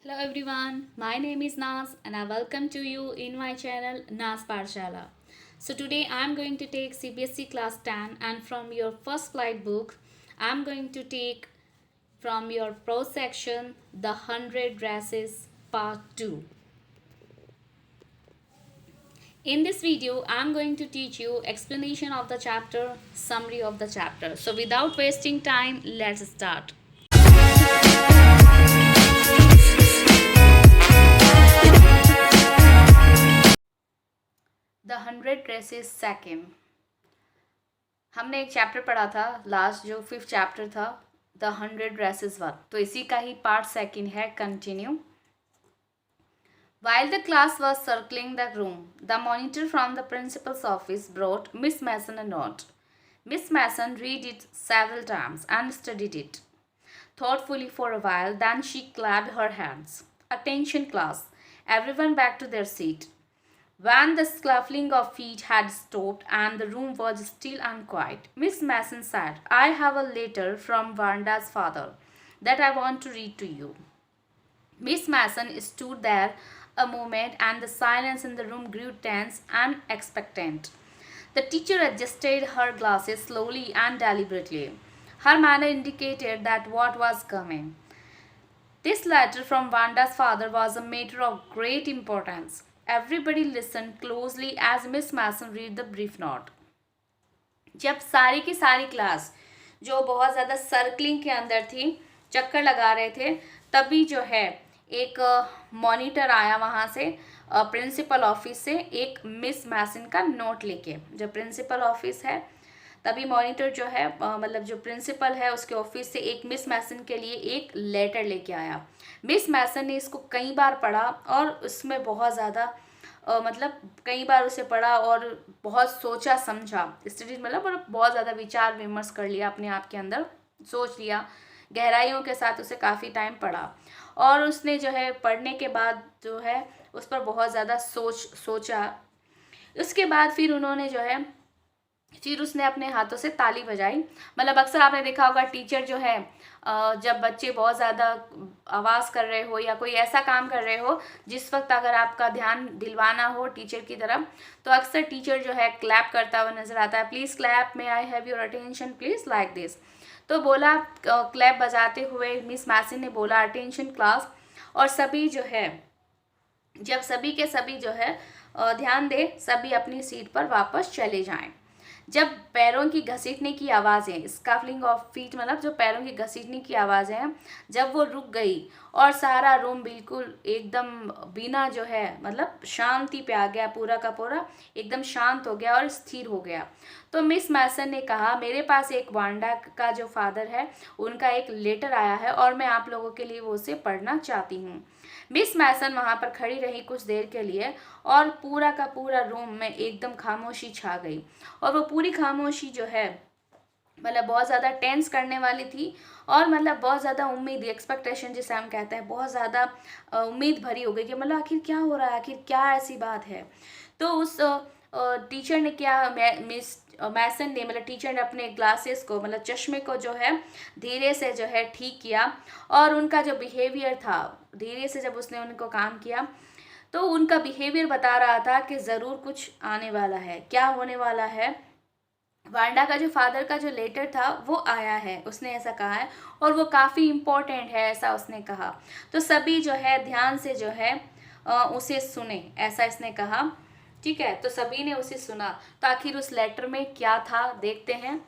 Hello everyone, my name is Naz and I welcome to you in my channel Naz Parshala. So today I am going to take CBSE class 10 and from your first flight book I am going to take from your pro section the 100 dresses part 2. In this video I am going to teach you explanation of the chapter, summary of the chapter. So without wasting time, let's start. The 100 dresses second. हमने एक chapter पढ़ा था last, जो 5th chapter था, the 100 dresses 1। तो इसी का ही part second है, continue. While the class was circling the room, the monitor from the principal's office brought Miss Mason a note. Miss Mason read it several times and studied it thoughtfully for a while. Then she clapped her hands. Attention class, everyone back to their seat. When the scuffling of feet had stopped and the room was still and quiet, Miss Mason said, I have a letter from Vanda's father that I want to read to you. Miss Mason stood there a moment and the silence in the room grew tense and expectant. The teacher adjusted her glasses slowly and deliberately. Her manner indicated that what was coming. This letter from Vanda's father was a matter of great importance. Everybody listened closely as Miss Mason read the brief note. जब सारी की सारी class जो बहुत ज़्यादा circling के अंदर थी, चक्कर लगा रहे थे, तभी जो है एक मॉनिटर आया वहाँ से, प्रिंसिपल ऑफिस से, एक मिस मैसन का नोट लेके। जब प्रिंसिपल ऑफिस है तभी मॉनिटर जो है, मतलब जो प्रिंसिपल है उसके ऑफिस से एक मिस मैसन के लिए एक लेटर लेके आया। मिस मैसन ने इसको कई बार पढ़ा और उसमें बहुत ज़्यादा मतलब कई बार उसे पढ़ा और बहुत सोचा समझा, स्टडी मतलब बहुत ज़्यादा विचार विमर्श कर लिया, अपने आप के अंदर सोच लिया, गहराइयों के साथ उसे काफ़ी टाइम पढ़ा। और उसने जो है पढ़ने के बाद जो है उस पर बहुत ज़्यादा सोचा। उसके बाद फिर उसने अपने हाथों से ताली बजाई। मतलब अक्सर आपने देखा होगा टीचर जो है, जब बच्चे बहुत ज़्यादा आवाज़ कर रहे हो या कोई ऐसा काम कर रहे हो जिस वक्त अगर आपका ध्यान दिलवाना हो टीचर की तरफ, तो अक्सर टीचर जो है क्लैप करता हुआ नज़र आता है। Please clap, may I have your attention please, like this. तो बोला, क्लैप बजाते हुए मिस मैसन ने बोला, अटेंशन क्लास। और सभी जो है, जब सभी के सभी जो है ध्यान दे, सभी अपनी सीट पर वापस चले जाएं। जब पैरों की घसीटने की आवाज़ें, स्कफलिंग ऑफ फीट मतलब जो पैरों की घसीटने की आवाज़ें हैं, जब वो रुक गई और सारा रूम बिल्कुल एकदम बिना जो है मतलब शांति पे आ गया, पूरा का पूरा एकदम शांत हो गया और स्थिर हो गया, तो मिस मैसन ने कहा, मेरे पास एक वांडा का जो फादर है उनका एक लेटर आया है और मैं आप लोगों के लिए वो उसे पढ़ना चाहती हूँ। मिस मैसन वहाँ पर खड़ी रही कुछ देर के लिए और पूरा का पूरा रूम में एकदम खामोशी छा गई। और वो पूरी खामोशी जो है मतलब बहुत ज़्यादा टेंस करने वाली थी और मतलब बहुत ज़्यादा उम्मीद, एक्सपेक्टेशन जिसे हम कहते हैं, बहुत ज़्यादा उम्मीद भरी हो गई कि मतलब आखिर क्या हो रहा है, आखिर क्या ऐसी बात है। तो उस टीचर ने क्या, मिस मैसन ने मतलब टीचर ने अपने ग्लासेस को मतलब चश्मे को जो है धीरे से जो है ठीक किया और उनका जो बिहेवियर था, धीरे से जब उसने उनको काम किया तो उनका बिहेवियर बता रहा था कि ज़रूर कुछ आने वाला है। क्या होने वाला है? वांडा का जो फादर का जो लेटर था वो आया है, उसने ऐसा कहा है और वो काफ़ी इम्पोर्टेंट है, ऐसा उसने कहा। तो सभी जो है ध्यान से जो है उसे सुने, ऐसा इसने कहा। ठीक है, तो सभी ने उसे सुना। तो आखिर उस लेटर में क्या था देखते हैं।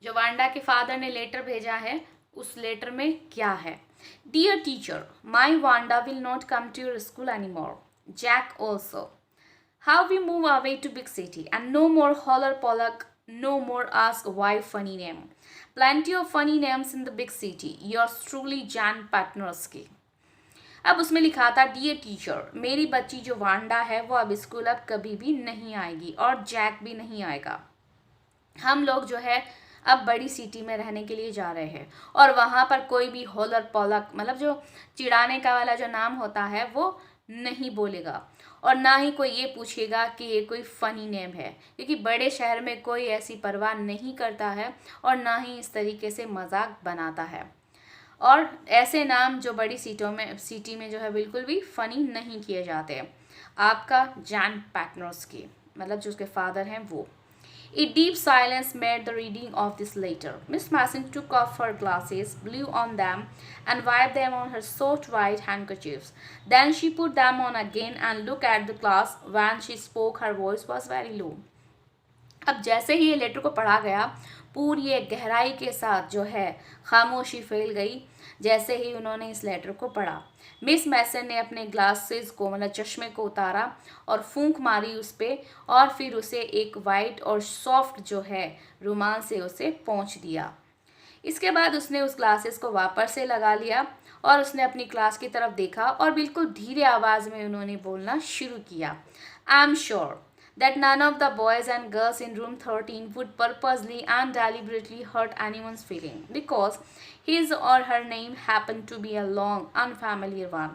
जो वांडा के फादर ने लेटर भेजा है उस लेटर में क्या है। Dear teacher, my Wanda will not come to your school any more, Jack also. How we move away to big city and no more holler pollock, no more ask why funny name. Plenty of funny names in the big city. Yours truly, Jan Patnowski. अब उसमें लिखा था, dear teacher, मेरी बच्ची जो Wanda है वो अब स्कूल अब कभी भी नहीं आएगी और जैक भी नहीं आएगा। हम लोग जो है अब बड़ी सिटी में रहने के लिए जा रहे हैं और वहाँ पर कोई भी होलर पॉलक मतलब जो चिढ़ाने का वाला जो नाम होता है वो नहीं बोलेगा और ना ही कोई ये पूछेगा कि ये कोई फ़नी नेम है, क्योंकि बड़े शहर में कोई ऐसी परवाह नहीं करता है और ना ही इस तरीके से मजाक बनाता है। और ऐसे नाम जो बड़ी सिटी में जो है बिल्कुल भी फनी नहीं किए जाते। आपका जॉन पैटनोस्की, मतलब जो उसके फादर हैं वो। A deep silence made the reading of this letter. Miss Mason took off her glasses, blew on them, and wiped them on her soft white handkerchiefs. Then she put them on again and looked at the class. When she spoke, her voice was very low. अब जैसे ही ये letter को पढ़ा गया, पूरी एक गहराई के साथ जो है खामोशी फैल गई जैसे ही उन्होंने इस लेटर को पढ़ा। मिस मैसन ने अपने ग्लासेस को, मतलब चश्मे को उतारा और फूंक मारी उस पर, और फिर उसे एक वाइट और सॉफ्ट जो है रुमाल से उसे पोंछ दिया। इसके बाद उसने उस ग्लासेस को वापस से लगा लिया और उसने अपनी क्लास की तरफ देखा और बिल्कुल धीरे आवाज़ में उन्होंने बोलना शुरू किया। I am sure that none of the boys and girls in room 13 would purposely and deliberately hurt anyone's feeling because his or her name happened to be a long unfamiliar one.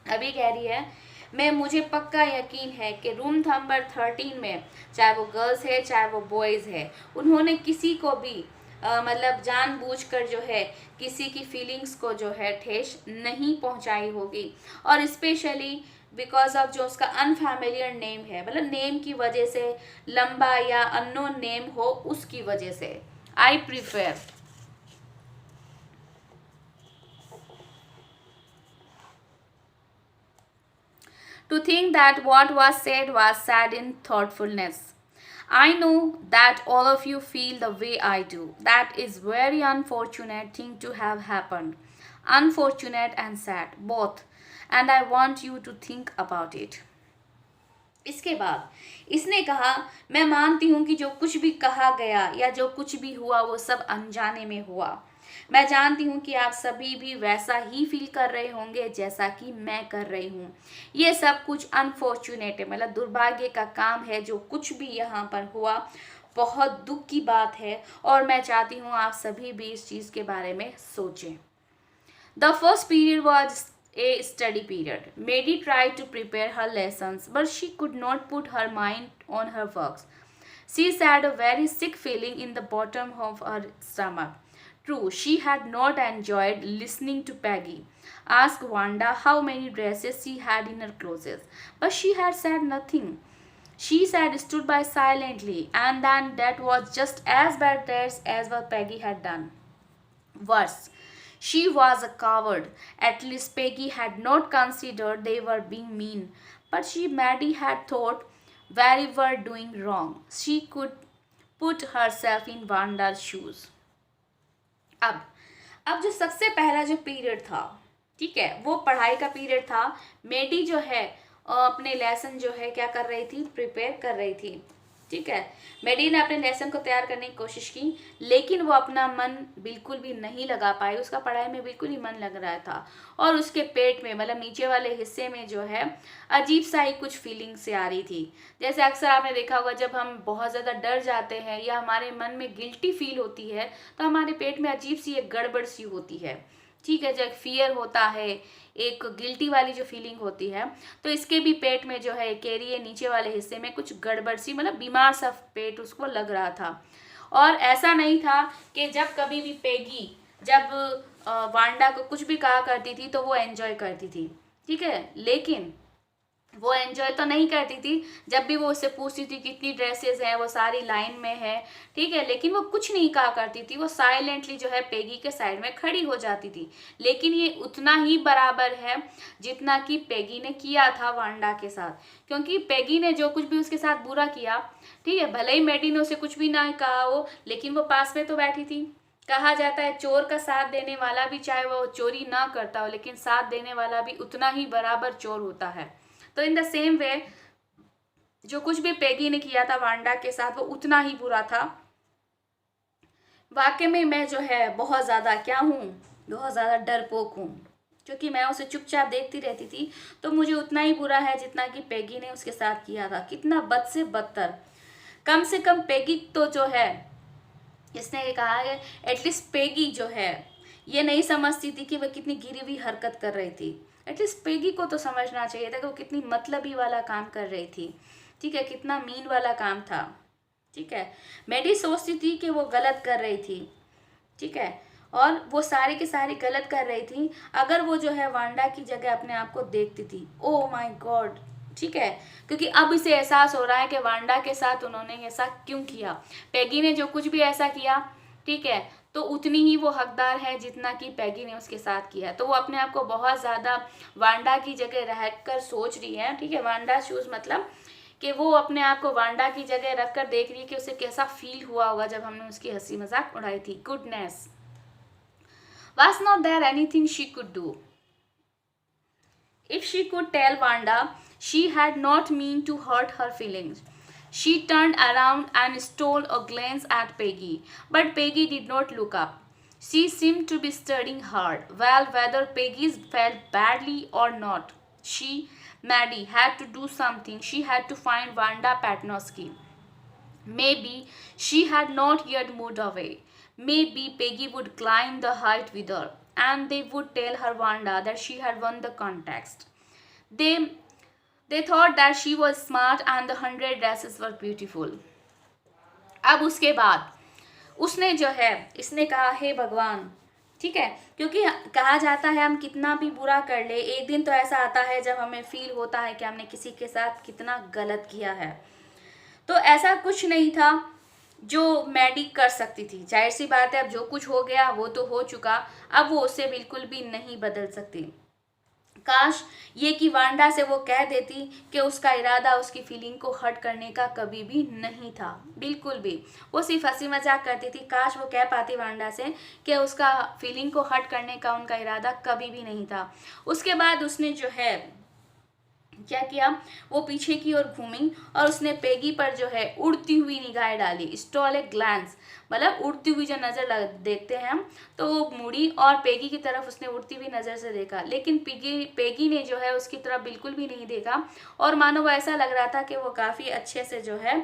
अभी कह रही है, मुझे पक्का यकीन है कि room number 13 में चाहे वो गर्ल्स है चाहे वो बॉयज़ है, उन्होंने किसी को भी मतलब जानबूझकर जो है किसी की फीलिंग्स को जो है ठेस नहीं पहुंचाई होगी, और स्पेशली बिकॉज ऑफ जो उसका अनफैमिलियर नेम है, मतलब नेम की वजह से, लंबा या अननोन नेम हो उसकी वजह से। I prefer to think that what was said in thoughtfulness. I know that all of you feel the way I do. That is very unfortunate thing to have happened. Unfortunate and sad, both. And I want you to think about it. इसके बाद इसने कहा, मैं मानती हूँ कि जो कुछ भी कहा गया या जो कुछ भी हुआ वो सब अनजाने में हुआ। मैं जानती हूँ कि आप सभी भी वैसा ही फील कर रहे होंगे जैसा कि मैं कर रही हूँ। ये सब कुछ अनफॉर्चुनेट है, मतलब दुर्भाग्य का काम है जो कुछ भी यहाँ पर हुआ, बहुत दुख की बात है, और मैं चाहती हूँ आप सभी भी इस चीज़ के बारे में सोचें। The first period was a study period. Maddie tried to prepare her lessons, but she could not put her mind on her works. She had a very sick feeling in the bottom of her stomach. True, she had not enjoyed listening to Peggy ask Wanda how many dresses she had in her closet, but she had said nothing. She had stood by silently, and then that was just as bad as what Peggy had done. Worse, she was a coward. At least Peggy had not considered they were being mean, but Maddie had thought they were doing wrong. She could put herself in Wanda's shoes. अब जो सबसे पहला जो period था, ठीक है, वो पढ़ाई का पीरियड था। मेडी जो है अपने लेसन जो है क्या कर रही थी, प्रिपेयर कर रही थी, ठीक है। मेडी ने अपने लेसन को तैयार करने की कोशिश की, लेकिन वो अपना मन बिल्कुल भी नहीं लगा पाई। उसका पढ़ाई में बिल्कुल ही मन लग रहा था, और उसके पेट में, मतलब नीचे वाले हिस्से में जो है अजीब सा ही कुछ फीलिंग से आ रही थी। जैसे अक्सर आपने देखा होगा, जब हम बहुत ज़्यादा डर जाते हैं या हमारे मन में गिल्टी फील होती है तो हमारे पेट में अजीब सी एक गड़बड़ सी होती है, ठीक है। जब फियर होता है, एक गिल्टी वाली जो फीलिंग होती है, तो इसके भी पेट में जो है केरिए नीचे वाले हिस्से में कुछ गड़बड़ सी, मतलब बीमार सा पेट उसको लग रहा था। और ऐसा नहीं था कि जब कभी भी पेगी जब वांडा को कुछ भी कहा करती थी तो वो एंजॉय करती थी, ठीक है, लेकिन वो एंजॉय तो नहीं करती थी। जब भी वो उससे पूछती थी कितनी ड्रेसेस हैं, वो सारी लाइन में है, ठीक है, लेकिन वो कुछ नहीं कहा करती थी। वो साइलेंटली जो है पेगी के साइड में खड़ी हो जाती थी। लेकिन ये उतना ही बराबर है जितना कि पेगी ने किया था वांडा के साथ, क्योंकि पेगी ने जो कुछ भी उसके साथ बुरा किया, ठीक है, भले ही मैडी ने उसे कुछ भी ना कहा हो, लेकिन वो पास में तो बैठी थी। कहा जाता है चोर का साथ देने वाला भी, चाहे वो चोरी ना करता हो, लेकिन साथ देने वाला भी उतना ही बराबर चोर होता है। तो इन द सेम वे जो कुछ भी पेगी ने किया था वांडा के साथ वो उतना ही बुरा था। वाकई में मैं जो है बहुत ज़्यादा क्या हूँ, बहुत ज़्यादा डरपोक हूँ, क्योंकि मैं उसे चुपचाप देखती रहती थी, तो मुझे उतना ही बुरा है जितना कि पेगी ने उसके साथ किया था। कितना बद से बदतर। कम से कम पेगी तो जो है, इसने ये कहा है, एटलीस्ट पेगी जो है ये नहीं समझती थी कि वह कितनी गिरी हुई हरकत कर रही थी। एटलीस्ट पेगी को तो समझना चाहिए था कि वो कितनी मतलबी वाला काम कर रही थी, ठीक है, कितना मीन वाला काम था, ठीक है। मेडी सोचती थी कि वो गलत कर रही थी, ठीक है, और वो सारे के सारे गलत कर रही थी अगर वो जो है वांडा की जगह अपने आप को देखती थी। ओ माय गॉड, ठीक है, क्योंकि अब इसे एहसास हो रहा है कि वांडा के साथ उन्होंने ऐसा क्यों किया। पैगी ने जो कुछ भी ऐसा किया, ठीक है, तो उतनी ही वो हकदार है जितना कि पैगी ने उसके साथ किया। तो वो अपने आप को बहुत ज़्यादा वांडा की जगह रह कर सोच रही है, ठीक है। वांडा शूज मतलब कि वो अपने आप को वांडा की जगह रख कर देख रही है कि उसे कैसा फील हुआ होगा जब हमने उसकी हंसी मजाक उड़ाई थी। Goodness, was not there anything she could do? If she could tell Wanda, she had not meant to hurt her feelings. She turned around and stole a glance at Peggy, but Peggy did not look up. She seemed to be studying hard. Well, whether Peggy felt badly or not, Maddie, had to do something. She had to find Wanda Patnosky. Maybe she had not yet moved away. Maybe Peggy would climb the height with her, and they would tell her Wanda that she had won the contest. They they thought that she was smart and the 100 dresses were beautiful. अब उसके बाद उसने जो है इसने कहा, हे भगवान, ठीक है, क्योंकि कहा जाता है हम कितना भी बुरा कर ले, एक दिन तो ऐसा आता है जब हमें फील होता है कि हमने किसी के साथ कितना गलत किया है। तो ऐसा कुछ नहीं था जो मैडी कर सकती थी। जाहिर सी बात है, अब जो कुछ हो गया वो तो हो चुका, अब वो उसे बिल्कुल भी नहीं बदल सकती। काश ये कि वांडा से वो कह देती कि उसका इरादा उसकी फीलिंग को हर्ट करने का कभी भी नहीं था, बिल्कुल भी। वो सिर्फ हंसी मजाक करती थी। काश वो कह पाती वांडा से कि उसका फीलिंग को हर्ट करने का उनका इरादा कभी भी नहीं था। उसके बाद उसने जो है क्या किया, वो पीछे की ओर घूमी और उसने पेगी पर जो है उड़ती हुई निगाहें डाली। स्टॉल ए ग्लैंस मतलब उड़ती हुई जो नज़र देखते हैं हम, तो वो मुड़ी और पेगी की तरफ उसने उड़ती हुई नज़र से देखा, लेकिन पेगी ने जो है उसकी तरफ बिल्कुल भी नहीं देखा और मानो वो ऐसा लग रहा था कि वो काफ़ी अच्छे से जो है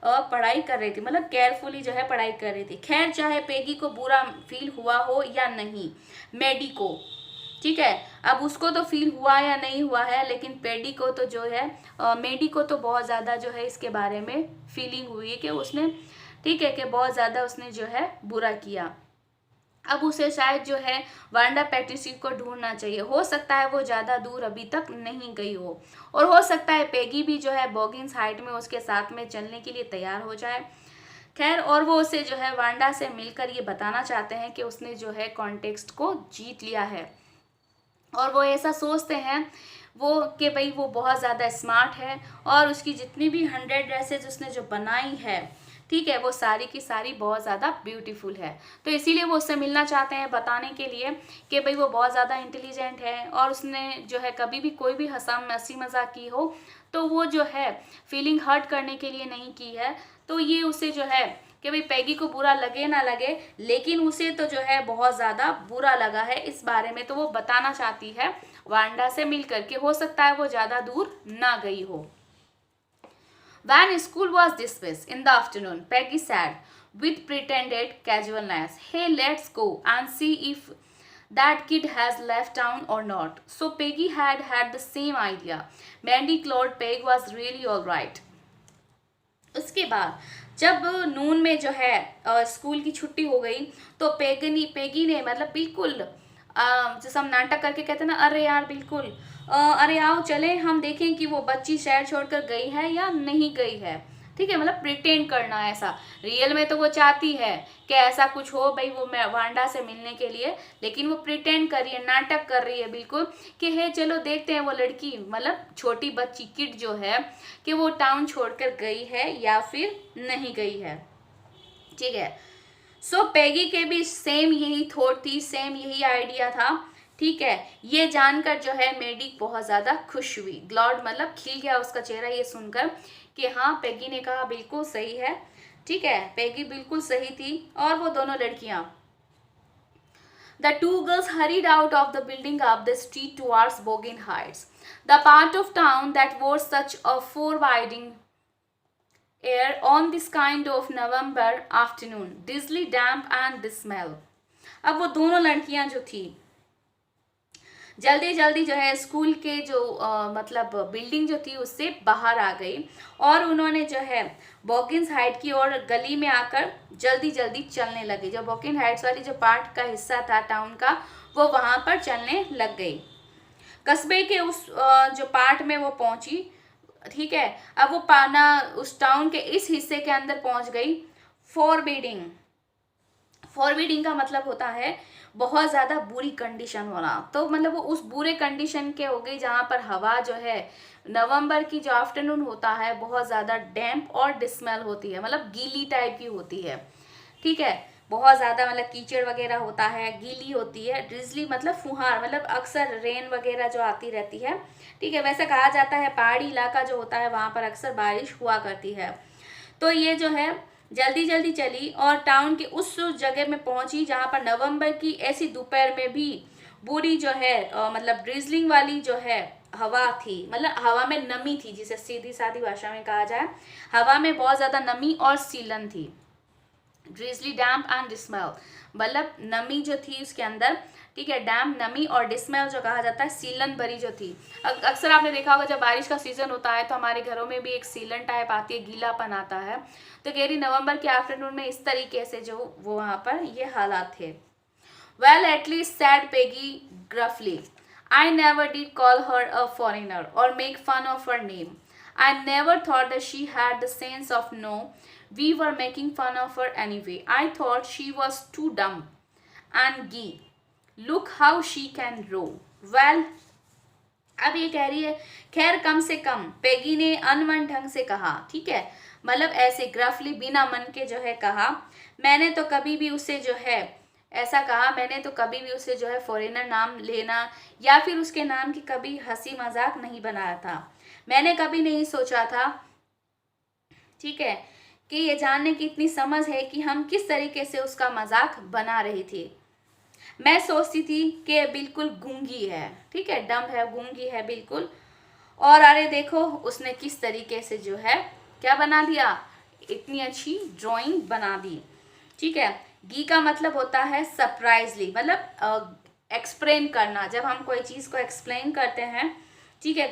पढ़ाई कर रही थी, मतलब केयरफुली जो है पढ़ाई कर रही थी। खैर, चाहे पेगी को बुरा फील हुआ हो या नहीं, मैडी को, ठीक है, अब उसको तो फील हुआ या नहीं हुआ है, लेकिन पेडी को तो जो है मेडी को तो बहुत ज़्यादा जो है इसके बारे में फीलिंग हुई है कि उसने, ठीक है, कि बहुत ज़्यादा उसने जो है बुरा किया। अब उसे शायद जो है वांडा पैट्रिसी को ढूंढना चाहिए। हो सकता है वो ज़्यादा दूर अभी तक नहीं गई हो, और हो सकता है पेगी भी जो है बॉगिंस हाइट में उसके साथ में चलने के लिए तैयार हो जाए। खैर, और वो उसे जो है वांडा से मिलकर ये बताना चाहते हैं कि उसने जो है कॉन्टेक्स्ट को जीत लिया है, और वो ऐसा सोचते हैं वो कि भाई वो बहुत ज़्यादा स्मार्ट है और उसकी जितनी भी 100 ड्रेसेज उसने जो बनाई है, ठीक है, वो सारी की सारी बहुत ज़्यादा ब्यूटीफुल है। तो इसीलिए वो उससे मिलना चाहते हैं, बताने के लिए कि भाई वो बहुत ज़्यादा इंटेलिजेंट है और उसने जो है कभी भी कोई भी हंसी मजाक की हो तो वो जो है फीलिंग हर्ट करने के लिए नहीं की है। तो ये उसे जो है कि भाई पैगी को बुरा लगे ना लगे, लेकिन उसे तो जो है बहुत ज़्यादा बुरा लगा है इस बारे में, तो वो बताना चाहती है वांडा से मिलकर के। हो सकता है वो ज़्यादा दूर ना गई हो। When school was dismissed in the afternoon, Peggy said with pretended casualness, "Hey, let's go and see if that kid has left town or not." So Peggy had the same idea. Mandy thought Peg was really all right. उसके बाद जब नून में जो है school की छुट्टी हो गई तो पेगी ने मतलब बिल्कुल जैसे हम नाटक करके कहते हैं ना, अरे यार बिल्कुल अरे आओ चले हम देखें कि वो बच्ची शहर छोड़कर गई है या नहीं गई है, ठीक है, मतलब प्रिटेंड करना ऐसा। रियल में तो वो चाहती है कि ऐसा कुछ हो भाई वो वांडा से मिलने के लिए, लेकिन वो प्रिटेंड कर रही है, नाटक कर रही है बिल्कुल कि हे चलो देखते हैं वो लड़की मतलब छोटी बच्ची किड जो है कि वो टाउन छोड़कर गई है या फिर नहीं गई है, ठीक है। सो पेगी के भी सेम यही थॉट थी, सेम यही आइडिया था, ठीक है। ये जानकर जो है मेडी बहुत ज़्यादा खुश हुई, ग्लॉड मतलब खिल गया उसका चेहरा ये सुनकर कि हाँ पेगी ने कहा बिल्कुल सही है, ठीक है, पेगी बिल्कुल सही थी। और वो दोनों लड़कियां, The two girls hurried out of the building up the street towards Bogin Heights, the part of town that wore such a forbidding air on this kind of November afternoon, drizzly, damp and dismal. अब वो दोनों लड़कियां जो थी जल्दी जल्दी जो है स्कूल के जो मतलब बिल्डिंग जो थी उससे बाहर आ गई और उन्होंने जो है बॉकिंस हाइट की ओर गली में आकर जल्दी जल्दी चलने लगी। जो बॉकिंग हाइट्स वाली जो पार्ट का हिस्सा था टाउन का, वो वहाँ पर चलने लग गई। कस्बे के उस जो पार्ट में वो पहुंची, ठीक है। अब वो पाना उस टाउन के इस हिस्से के अंदर पहुंच गई। फॉरबिडिंग, फॉरबिडिंग का मतलब होता है बहुत ज़्यादा बुरी कंडीशन होना। तो मतलब वो उस बुरे कंडीशन के हो गई जहाँ पर हवा जो है नवंबर की जो आफ्टरनून होता है बहुत ज़्यादा डैम्प और डिस्मेल होती है, मतलब गीली टाइप की होती है, ठीक है। बहुत ज़्यादा मतलब कीचड़ वगैरह होता है, गीली होती है। ड्रिजली मतलब फुहार, मतलब अक्सर रेन वगैरह जो आती रहती है, ठीक है। वैसे कहा जाता है पहाड़ी इलाका जो होता है वहाँ पर अक्सर बारिश हुआ करती है। तो ये जो है जल्दी जल्दी चली और टाउन के उस जगह में पहुंची जहां पर नवंबर की ऐसी दोपहर में भी बुरी जो है मतलब ड्रिजलिंग वाली जो है हवा थी, मतलब हवा में नमी थी, जिसे सीधी सादी भाषा में कहा जाए हवा में बहुत ज्यादा नमी और सीलन थी। ड्रिजली डैम्प एंड डिस्मेल, मतलब नमी जो थी उसके अंदर, ठीक है। डैम्प नमी और डिस्मेल जो कहा जाता है सीलन भरी जो थी। अक्सर आपने देखा होगा जब बारिश का सीजन होता है तो हमारे घरों में भी एक सीलन टाइप आती है, गीलापन आता है। तो कह रही नवंबर के आफ्टरनून में इस तरीके से जो वो वहाँ पर ये हालात थे। Well at least said Peggy gruffly, I never did call her a foreigner or make fun of her name. I never thought that she had the sense of no. We were making fun of her anyway. I thought she was too dumb and gee. Look how she can row. Well, अब ये कह रही है खैर कम से कम Peggy ने अनवन ढंग से कहा, ठीक है। मतलब ऐसे ग्रफली बिना मन के जो है कहा, मैंने तो कभी भी उसे जो है ऐसा कहा, मैंने तो कभी भी उसे जो है फॉरेनर नाम लेना या फिर उसके नाम की कभी हंसी मजाक नहीं बनाया था। मैंने कभी नहीं सोचा था, ठीक है, कि ये जानने की इतनी समझ है कि हम किस तरीके से उसका मजाक बना रही थी। मैं सोचती थी कि बिल्कुल गूंगी है, ठीक है, डम्ब है, गूंगी है बिल्कुल। और अरे देखो उसने किस तरीके से जो है क्या बना दिया, इतनी अच्छी ड्राइंग बना दी, ठीक है। गी का मतलब होता है सरप्राइजली, मतलब एक्सप्लेन करना, जब हम कोई चीज़ को एक्सप्लेन करते हैं, ठीक है।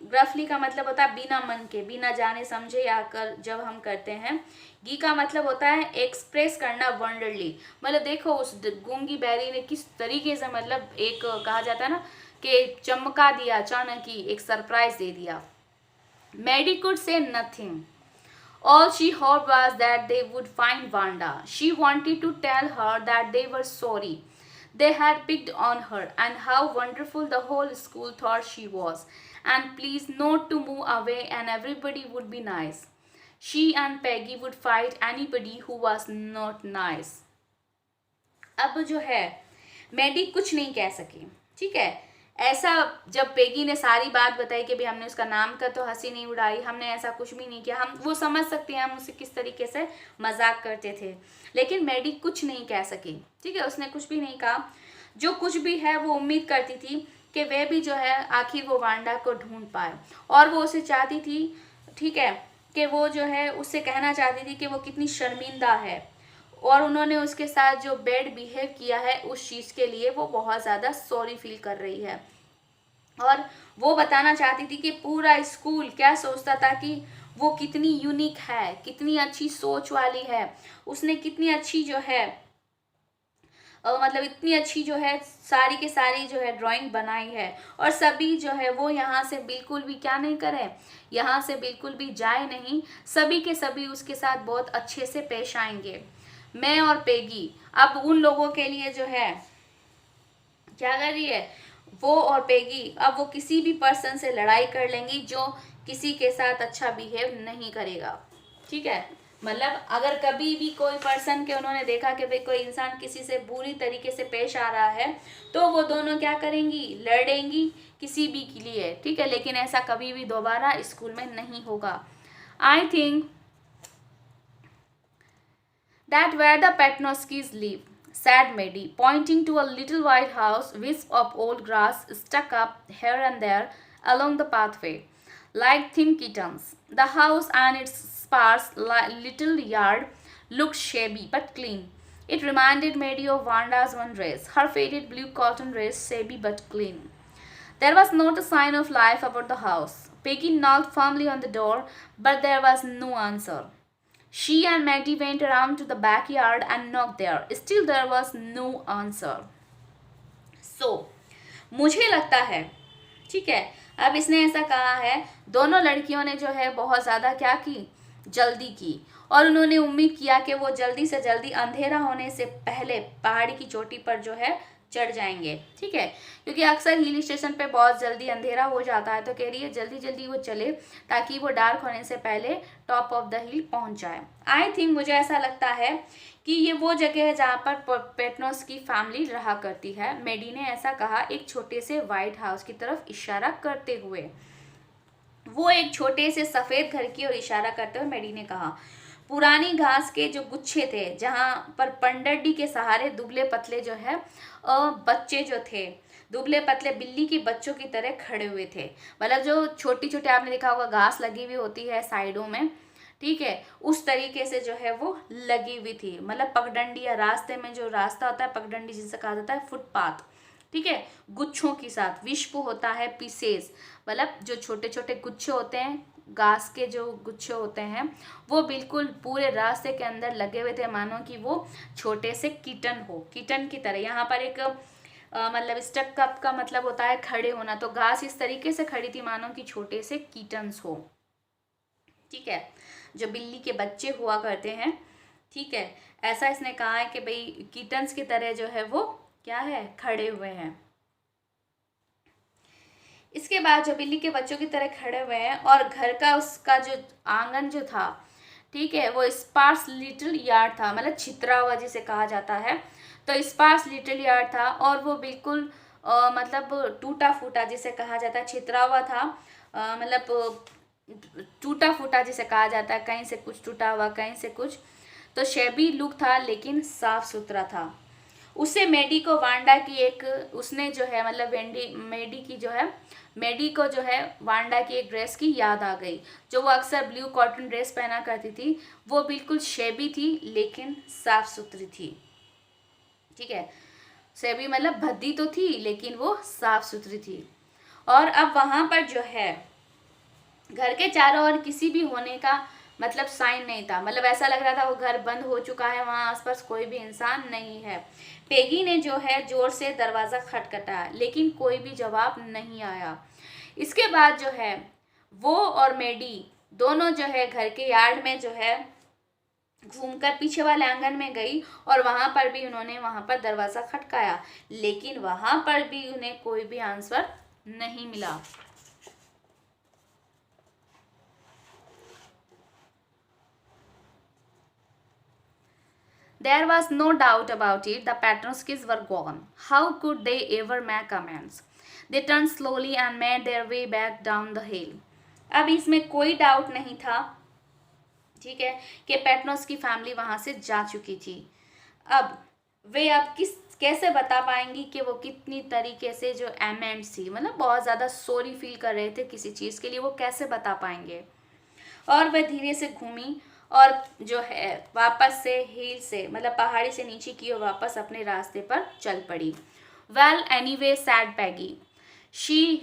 ग्रफली का मतलब होता है बिना मन के, बिना जाने समझे या कर जब हम करते हैं। गी का मतलब होता है एक्सप्रेस करना वंडरली, मतलब देखो उस गूंगी बैरी ने किस तरीके से, मतलब एक कहा जाता है ना कि चमका दिया, अचानक ही एक सरप्राइज दे दिया। Maddy could say nothing, all she hoped was that they would find Wanda. She wanted to tell her that they were sorry they had picked on her and how wonderful the whole school thought she was, and please not to move away and everybody would be nice. She and Peggy would fight anybody who was not nice. अब जो है Maddie कुछ नहीं कह सकी, ठीक है। ऐसा जब पेगी ने सारी बात बताई कि भाई हमने उसका नाम का तो हंसी नहीं उड़ाई, हमने ऐसा कुछ भी नहीं किया, हम वो समझ सकते हैं हम उससे किस तरीके से मजाक करते थे, लेकिन मैडी कुछ नहीं कह सकी, ठीक है। उसने कुछ भी नहीं कहा। जो कुछ भी है वो उम्मीद करती थी कि वह भी जो है आखिर वो वांडा को ढूंढ पाए, और वो उसे चाहती थी, ठीक है, कि वो जो है उससे कहना चाहती थी कि वो कितनी शर्मिंदा है और उन्होंने उसके साथ जो बैड बिहेव किया है उस चीज़ के लिए वो बहुत ज़्यादा सॉरी फील कर रही है। और वो बताना चाहती थी कि पूरा स्कूल क्या सोचता था कि वो कितनी यूनिक है, कितनी अच्छी सोच वाली है, उसने कितनी अच्छी जो है मतलब इतनी अच्छी जो है सारी के सारी जो है ड्राइंग बनाई है, और सभी जो है वो यहाँ से बिल्कुल भी क्या नहीं करें, यहाँ से बिल्कुल भी जाए नहीं, सभी के सभी उसके साथ बहुत अच्छे से पेश आएंगे। मैं और पेगी अब उन लोगों के लिए जो है क्या कर रही है, वो और पेगी अब वो किसी भी पर्सन से लड़ाई कर लेंगी जो किसी के साथ अच्छा बिहेव नहीं करेगा, ठीक है। मतलब अगर कभी भी कोई पर्सन के उन्होंने देखा कि भाई कोई इंसान किसी से बुरी तरीके से पेश आ रहा है तो वो दोनों क्या करेंगी, लड़ेंगी किसी भी के लिए, ठीक है। लेकिन ऐसा कभी भी दोबारा स्कूल में नहीं होगा। I think that where the Petnoskis live, said Maddie, pointing to a little white house, wisp of old grass stuck up here and there along the pathway, like thin kittens. The house and its sparse little yard looked shabby but clean. It reminded Maddie of Wanda's one dress, her faded blue cotton dress, shabby but clean. There was not a sign of life about the house. Peggy knocked firmly on the door, but there was no answer. She and Maddie went around to the backyard and knocked there. Still there was no answer. So, मुझे लगता है, ठीक है, अब इसने ऐसा कहा है, दोनों लड़कियों ने जो है बहुत ज़्यादा क्या की, जल्दी की, और उन्होंने उम्मीद किया कि वो जल्दी से जल्दी अंधेरा होने से पहले पहाड़ी की चोटी पर जो है चढ़ जाएंगे, ठीक है, क्योंकि अक्सर हिल स्टेशन पे बहुत जल्दी अंधेरा हो जाता है, तो कह रही है जल्दी जल्दी वो चले ताकि वो डार्क होने से पहले टॉप ऑफ द हिल पहुंच जाए। आई थिंक, मुझे ऐसा लगता है कि ये वो जगह है जहाँ पर पेटनोस की फैमिली रहा करती है। मेडी ने ऐसा कहा, एक छोटे से व्हाइट हाउस की तरफ इशारा करते हुए। वो एक छोटे से सफ़ेद घर की ओर इशारा करते हुए मेडी ने कहा, पुरानी घास के जो गुच्छे थे जहाँ पर पंडड्डी के सहारे दुबले पतले जो है बच्चे जो थे, दुबले पतले बिल्ली के बच्चों की तरह खड़े हुए थे। मतलब जो छोटी छोटी आपने देखा होगा घास लगी हुई होती है साइडों में, ठीक है, उस तरीके से जो है वो लगी हुई थी। मतलब पगडंडी या रास्ते में जो रास्ता होता है, पगडंडी जिसे कहा जाता है, फुटपाथ, ठीक है, गुच्छों के साथ। विश्व होता है पीसेस, मतलब जो छोटे छोटे गुच्छे होते हैं, घास के जो गुच्छे होते हैं, वो बिल्कुल पूरे रास्ते के अंदर लगे हुए थे, मानो कि वो छोटे से कीटन हो, कीटन की तरह। यहाँ पर एक मतलब स्टक अप का मतलब होता है खड़े होना, तो घास इस तरीके से खड़ी थी मानो कि छोटे से कीटन्स हो, ठीक है, जो बिल्ली के बच्चे हुआ करते हैं, ठीक है, ऐसा इसने कहा है कि भाई कीटन्स की तरह जो है वो क्या है, खड़े हुए हैं। इसके बाद जो बिल्ली के बच्चों की तरह खड़े हुए हैं, और घर का उसका जो आंगन जो था, ठीक है, वो स्पार्स लिटिल यार्ड था, मतलब छितरा हुआ जिसे कहा जाता है, तो स्पार्स लिटिल यार्ड था, और वो बिल्कुल मतलब टूटा फूटा जिसे कहा जाता है, छितरा हुआ था, मतलब टूटा फूटा जिसे कहा जाता है, कहीं से कुछ टूटा हुआ, कहीं से कुछ, तो शेबी लुक था लेकिन साफ सुथरा था। उससे मेडी को वांडा की एक, उसने जो है मतलब मेडी को जो है वांडा की एक ड्रेस की याद आ गई, जो वो अक्सर ब्लू कॉटन ड्रेस पहना करती थी। वो बिल्कुल शेबी थी लेकिन साफ सुथरी थी, ठीक है, शेबी मतलब भद्दी तो थी लेकिन वो साफ सुथरी थी। और अब वहाँ पर जो है घर के चारों ओर किसी भी होने का मतलब साइन नहीं था, मतलब ऐसा लग रहा था वो घर बंद हो चुका है, वहाँ आसपास कोई भी इंसान नहीं है। पेगी ने जो है जोर से दरवाज़ा खटखटाया लेकिन कोई भी जवाब नहीं आया। इसके बाद जो है वो और मेडी दोनों जो है घर के यार्ड में जो है घूमकर पीछे वाले आंगन में गई, और वहाँ पर भी उन्होंने वहाँ पर दरवाज़ा खटकाया, लेकिन वहाँ पर भी उन्हें कोई भी आंसर नहीं मिला। There was no doubt about it, the Petrovskis were gone. How could they ever make amends? They turned slowly and made their way back down the hill. अब इसमें कोई डाउट नहीं था, ठीक है, कि पेटनोस की फैमिली वहाँ से जा चुकी थी। अब वे अब कैसे बता पाएंगी कि वो कितनी तरीके से जो अमेंड्स थी, मतलब बहुत ज़्यादा सॉरी फील कर रहे थे किसी चीज़ के लिए, वो कैसे बता पाएंगे। और वह धीरे से घूमी और जो है वापस से हिल से मतलब पहाड़ी से नीचे की ओर वापस अपने रास्ते पर चल पड़ी। Well anyway sad Peggy, she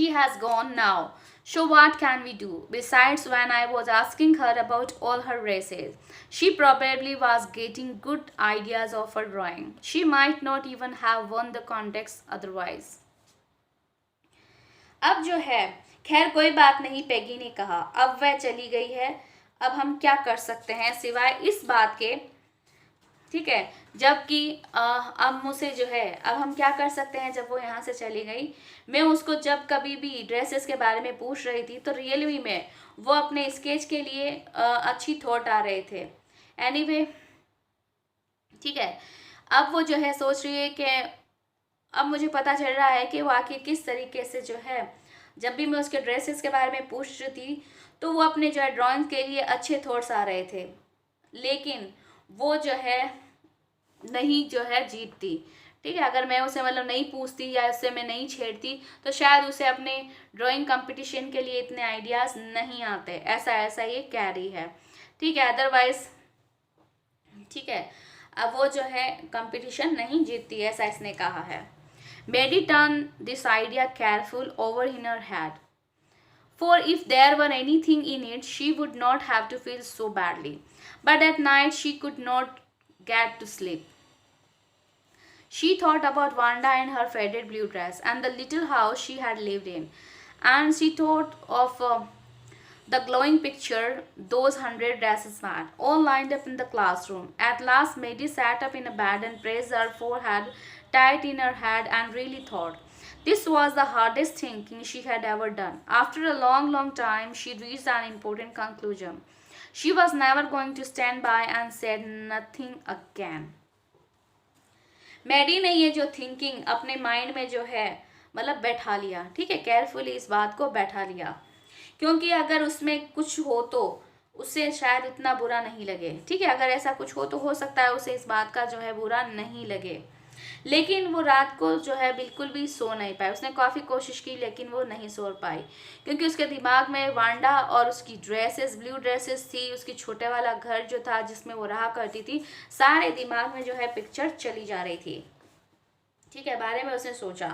has gone now, so what can we do? Besides, when I was asking her about all her races, she probably was getting good ideas of her drawing. She might not even have won the contest otherwise. अब जो है खैर कोई बात नहीं, Peggy ने कहा, अब वह चली गई है, अब हम क्या कर सकते हैं सिवाय इस बात के, ठीक है, जबकि अब मुझसे जो है अब हम क्या कर सकते हैं जब वो यहाँ से चली गई। मैं उसको जब कभी भी ड्रेसेस के बारे में पूछ रही थी तो रियली में वो अपने स्केच के लिए अच्छी थॉट आ रहे थे। एनीवे, ठीक है, अब वो जो है सोच रही है कि अब मुझे पता चल रहा है कि वो आखिर किस तरीके से जो है, जब भी मैं उसके ड्रेसेस के बारे में पूछ रही थी तो वो अपने जो है ड्राइंग के लिए अच्छे थॉट्स आ रहे थे, लेकिन वो जो है नहीं जो है जीतती, ठीक है, अगर मैं उसे मतलब नहीं पूछती या उससे मैं नहीं छेड़ती तो शायद उसे अपने ड्राइंग कंपटीशन के लिए इतने आइडियाज़ नहीं आते, ऐसा ये कह रही है, ठीक है। अदरवाइज ठीक है, अब वो जो है कंपटीशन नहीं जीतती, ऐसा इसने कहा है। Maddie turned this idea careful over in her head. For if there were anything in it, she would not have to feel so badly. But at night, she could not get to sleep. She thought about Wanda and her faded blue dress and the little house she had lived in. And she thought of the glowing picture those 100 dresses had, all lined up in the classroom. At last, Maddie sat up in a bed and pressed her forehead tight in her head and really thought. This was the hardest thinking she had ever done. After a long, long time, she reached an important conclusion. She was never going to stand by and said nothing again. Maddy ने ये जो thinking अपने mind में जो है मतलब बैठा लिया, ठीक है, केयरफुली इस बात को बैठा लिया, क्योंकि अगर उसमें कुछ हो तो उससे शायद इतना बुरा नहीं लगे, ठीक है, अगर ऐसा कुछ हो तो हो सकता है उसे इस बात का जो है बुरा नहीं लगे। लेकिन वो रात को जो है बिल्कुल भी सो नहीं पाई, उसने काफ़ी कोशिश की लेकिन वो नहीं सो पाई, क्योंकि उसके दिमाग में वांडा और उसकी ड्रेसेस, ब्लू ड्रेसेस थी, उसकी छोटे वाला घर जो था जिसमें वो रहा करती थी, सारे दिमाग में जो है पिक्चर चली जा रही थी, ठीक है, बारे में उसने सोचा।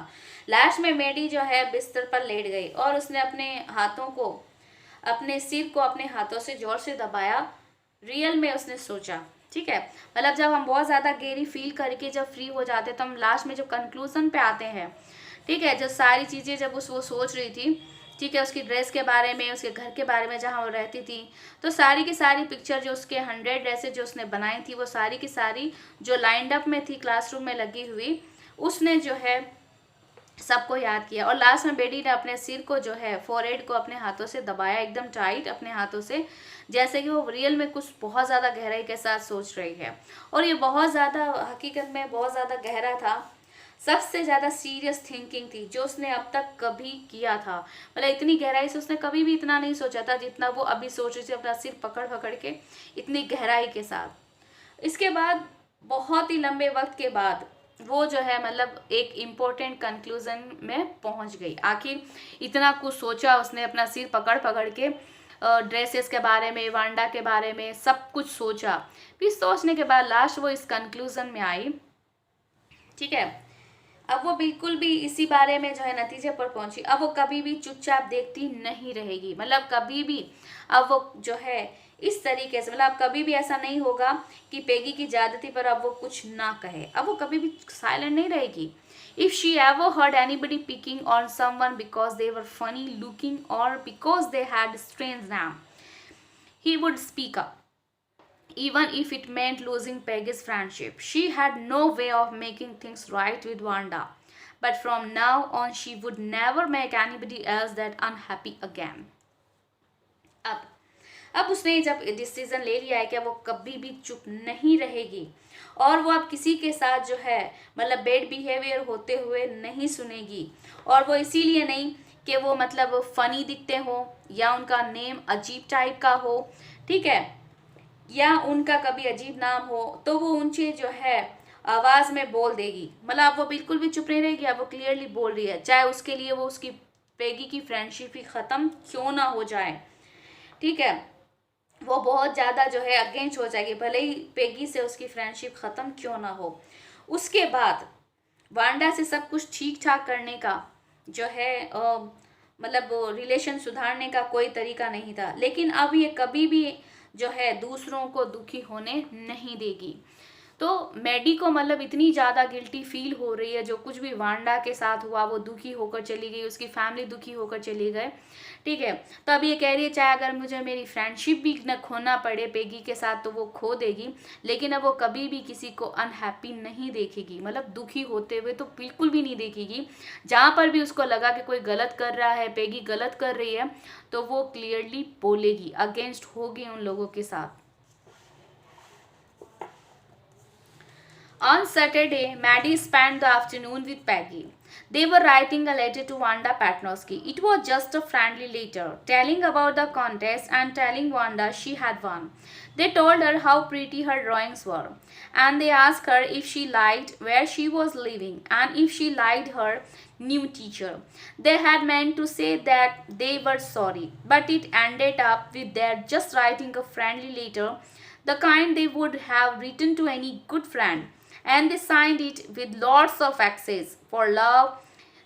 लास्ट में मैडी जो है बिस्तर पर लेट गई और उसने अपने हाथों को, अपने सिर को अपने हाथों से जोर से दबाया। रियल में उसने सोचा, ठीक है, मतलब जब हम बहुत ज़्यादा गहरी फील करके जब फ्री हो जाते तो हम लास्ट में जो कंक्लूजन पे आते हैं, ठीक है, जो सारी चीज़ें जब वो सोच रही थी, ठीक है, उसकी ड्रेस के बारे में, उसके घर के बारे में जहाँ वो रहती थी, तो सारी की सारी पिक्चर जो उसके 100 ड्रेसेस जो उसने बनाई थी वो सारी की सारी जो लाइंड अप में थी क्लासरूम में लगी हुई, उसने जो है सबको याद किया। और लास्ट में बेटी ने अपने सिर को जो है फोरहेड को अपने हाथों से दबाया एकदम टाइट अपने हाथों से, जैसे कि वो रियल में कुछ बहुत ज़्यादा गहराई के साथ सोच रही है। और ये बहुत ज़्यादा हकीकत में बहुत ज़्यादा गहरा था, सबसे ज़्यादा सीरियस थिंकिंग थी जो उसने अब तक कभी किया था, मतलब इतनी गहराई से उसने कभी भी इतना नहीं सोचा था जितना वो अभी सोच रही थी, अपना सिर पकड़ पकड़ के इतनी गहराई के साथ। इसके बाद बहुत ही लंबे वक्त के बाद वो जो है मतलब एक इम्पोर्टेंट कंक्लूजन में पहुंच गई। आखिर इतना कुछ सोचा उसने, अपना सिर पकड़ पकड़ के ड्रेसेस के बारे में, वांडा के बारे में सब कुछ सोचा, फिर सोचने के बाद लास्ट वो इस कंक्लूजन में आई, ठीक है। अब वो बिल्कुल भी इसी बारे में जो है नतीजे पर पहुंची। अब वो कभी भी चुपचाप देखती नहीं रहेगी, मतलब कभी भी अब वो जो है इस तरीके से, मतलब कभी भी ऐसा नहीं होगा कि पेगी की ज्यादती पर अब वो कुछ ना कहे, अब वो कभी भी साइलेंट नहीं रहेगी। If she ever heard anybody picking on someone because they were funny looking और बिकॉज दे हैड स्ट्रेंज नाम, he would speak up even if it meant losing Peggy's friendship. She had no way of making things right with Wanda, but from now on she would never make anybody else that unhappy again. अब उसने जब decision ले लिया है कि वो कभी भी चुप नहीं रहेगी और वो अब किसी के साथ जो है मतलब बैड बिहेवियर होते हुए नहीं सुनेगी, और वो इसीलिए नहीं कि वो मतलब फनी दिखते हो या उनका नेम अजीब टाइप का हो, ठीक है, या उनका कभी अजीब नाम हो, तो वो उनसे जो है आवाज़ में बोल देगी, मतलब वो बिल्कुल भी चुप नहीं रहेगी, अब वो क्लियरली बोल रही है, चाहे उसके लिए वो उसकी पेगी की फ्रेंडशिप ही ख़त्म क्यों ना हो जाए, ठीक है, वो बहुत ज़्यादा जो है अगेंस्ट हो जाएगी, भले ही पेगी से उसकी फ्रेंडशिप ख़त्म क्यों ना हो। उसके बाद वांडा से सब कुछ ठीक ठाक करने का जो है मतलब रिलेशन सुधारने का कोई तरीका नहीं था, लेकिन अब ये कभी भी जो है दूसरों को दुखी होने नहीं देगी। तो मैडी को मतलब इतनी ज़्यादा गिल्टी फील हो रही है, जो कुछ भी वांडा के साथ हुआ वो दुखी होकर चली गई, उसकी फैमिली दुखी होकर चली गए, ठीक है। तो अब ये कह रही है चाहे अगर मुझे मेरी फ्रेंडशिप भी न खोना पड़े पेगी के साथ तो वो खो देगी, लेकिन अब वो कभी भी किसी को अनहैप्पी नहीं देखेगी, मतलब दुखी होते हुए तो बिल्कुल भी नहीं देखेगी। जहाँ पर भी उसको लगा कि कोई गलत कर रहा है, पेगी गलत कर रही है, तो वो क्लियरली बोलेगी, अगेंस्ट होगी उन लोगों के साथ। On Saturday, Maddie spent the afternoon with Peggy. They were writing a letter to Wanda Patnosky. It was just a friendly letter, telling about the contest and telling Wanda she had won. They told her how pretty her drawings were, and they asked her if she liked where she was living and if she liked her new teacher. They had meant to say that they were sorry, but it ended up with their just writing a friendly letter the kind they would have written to any good friend, and they signed it with lots of X's for love.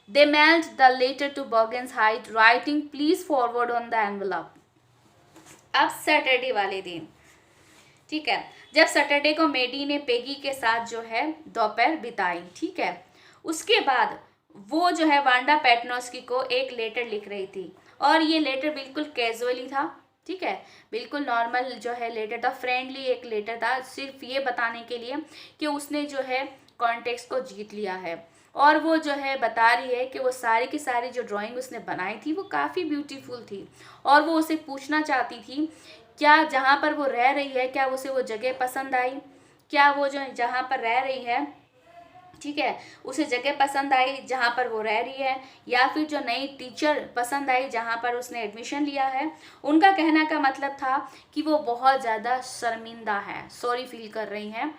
They mailed the letter to Boggins Height, writing, "Please forward on the envelope." अब Saturday वाले दिन, ठीक है, जब Saturday को मेडी ने Peggy के साथ जो है दोपहर बिताई, ठीक है, उसके बाद वो जो है वांडा पेटनोस्की को एक लेटर लिख रही थी, और ये लेटर बिल्कुल कैजुअली था, ठीक है, बिल्कुल नॉर्मल जो है लेटर था, फ्रेंडली एक लेटर था, सिर्फ ये बताने के लिए कि उसने जो है कॉन्टेक्स्ट को जीत लिया है। और वो जो है बता रही है कि वो सारी की सारी जो ड्राइंग उसने बनाई थी वो काफ़ी ब्यूटीफुल थी, और वो उसे पूछना चाहती थी क्या जहाँ पर वो रह रही है, क्या उसे वो जगह पसंद आई, क्या वो जो जहाँ पर रह रही है, ठीक है, उसे जगह पसंद आई जहाँ पर वो रह रही है, या फिर जो नई टीचर पसंद आई जहाँ पर उसने एडमिशन लिया है। उनका कहने का मतलब था कि वो बहुत ज़्यादा शर्मिंदा है, सॉरी फील कर रही हैं,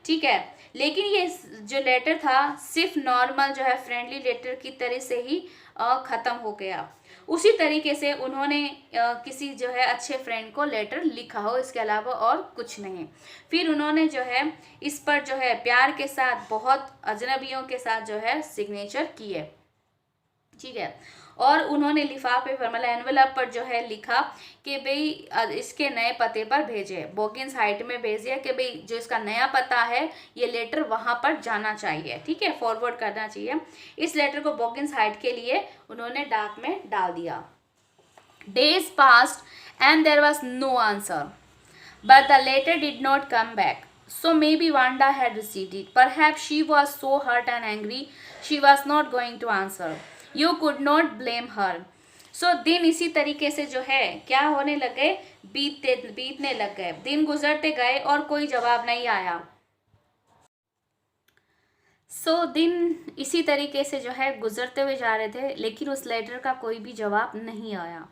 ठीक है। लेकिन ये जो लेटर था सिर्फ नॉर्मल जो है फ्रेंडली लेटर की तरह से ही ख़त्म हो गया। उसी तरीके से उन्होंने किसी जो है अच्छे फ्रेंड को लेटर लिखा हो, इसके अलावा और कुछ नहीं। फिर उन्होंने जो है इस पर जो है प्यार के साथ बहुत अजनबियों के साथ जो है सिग्नेचर किए, ठीक है, और उन्होंने लिफाफे पर मतलब एनवेलप पर जो है लिखा कि भाई इसके नए पते पर भेजे, बोगिंस हाइट में भेजिए कि भाई जो इसका नया पता है ये लेटर वहाँ पर जाना चाहिए, ठीक है, फॉरवर्ड करना चाहिए। इस लेटर को बोगिंस हाइट के लिए उन्होंने डाक में डाल दिया। Days passed and there was no answer, but the letter did not come back. So maybe Wanda had received it. Perhaps she was so hurt and angry she was not going to answer. You could not blame her. So दिन इसी तरीके से जो है क्या होने लगे, बीतने लग गए, दिन गुजरते गए और कोई जवाब नहीं आया। दिन इसी तरीके से जो है गुजरते हुए जा रहे थे, लेकिन उस लेटर का कोई भी जवाब नहीं आया।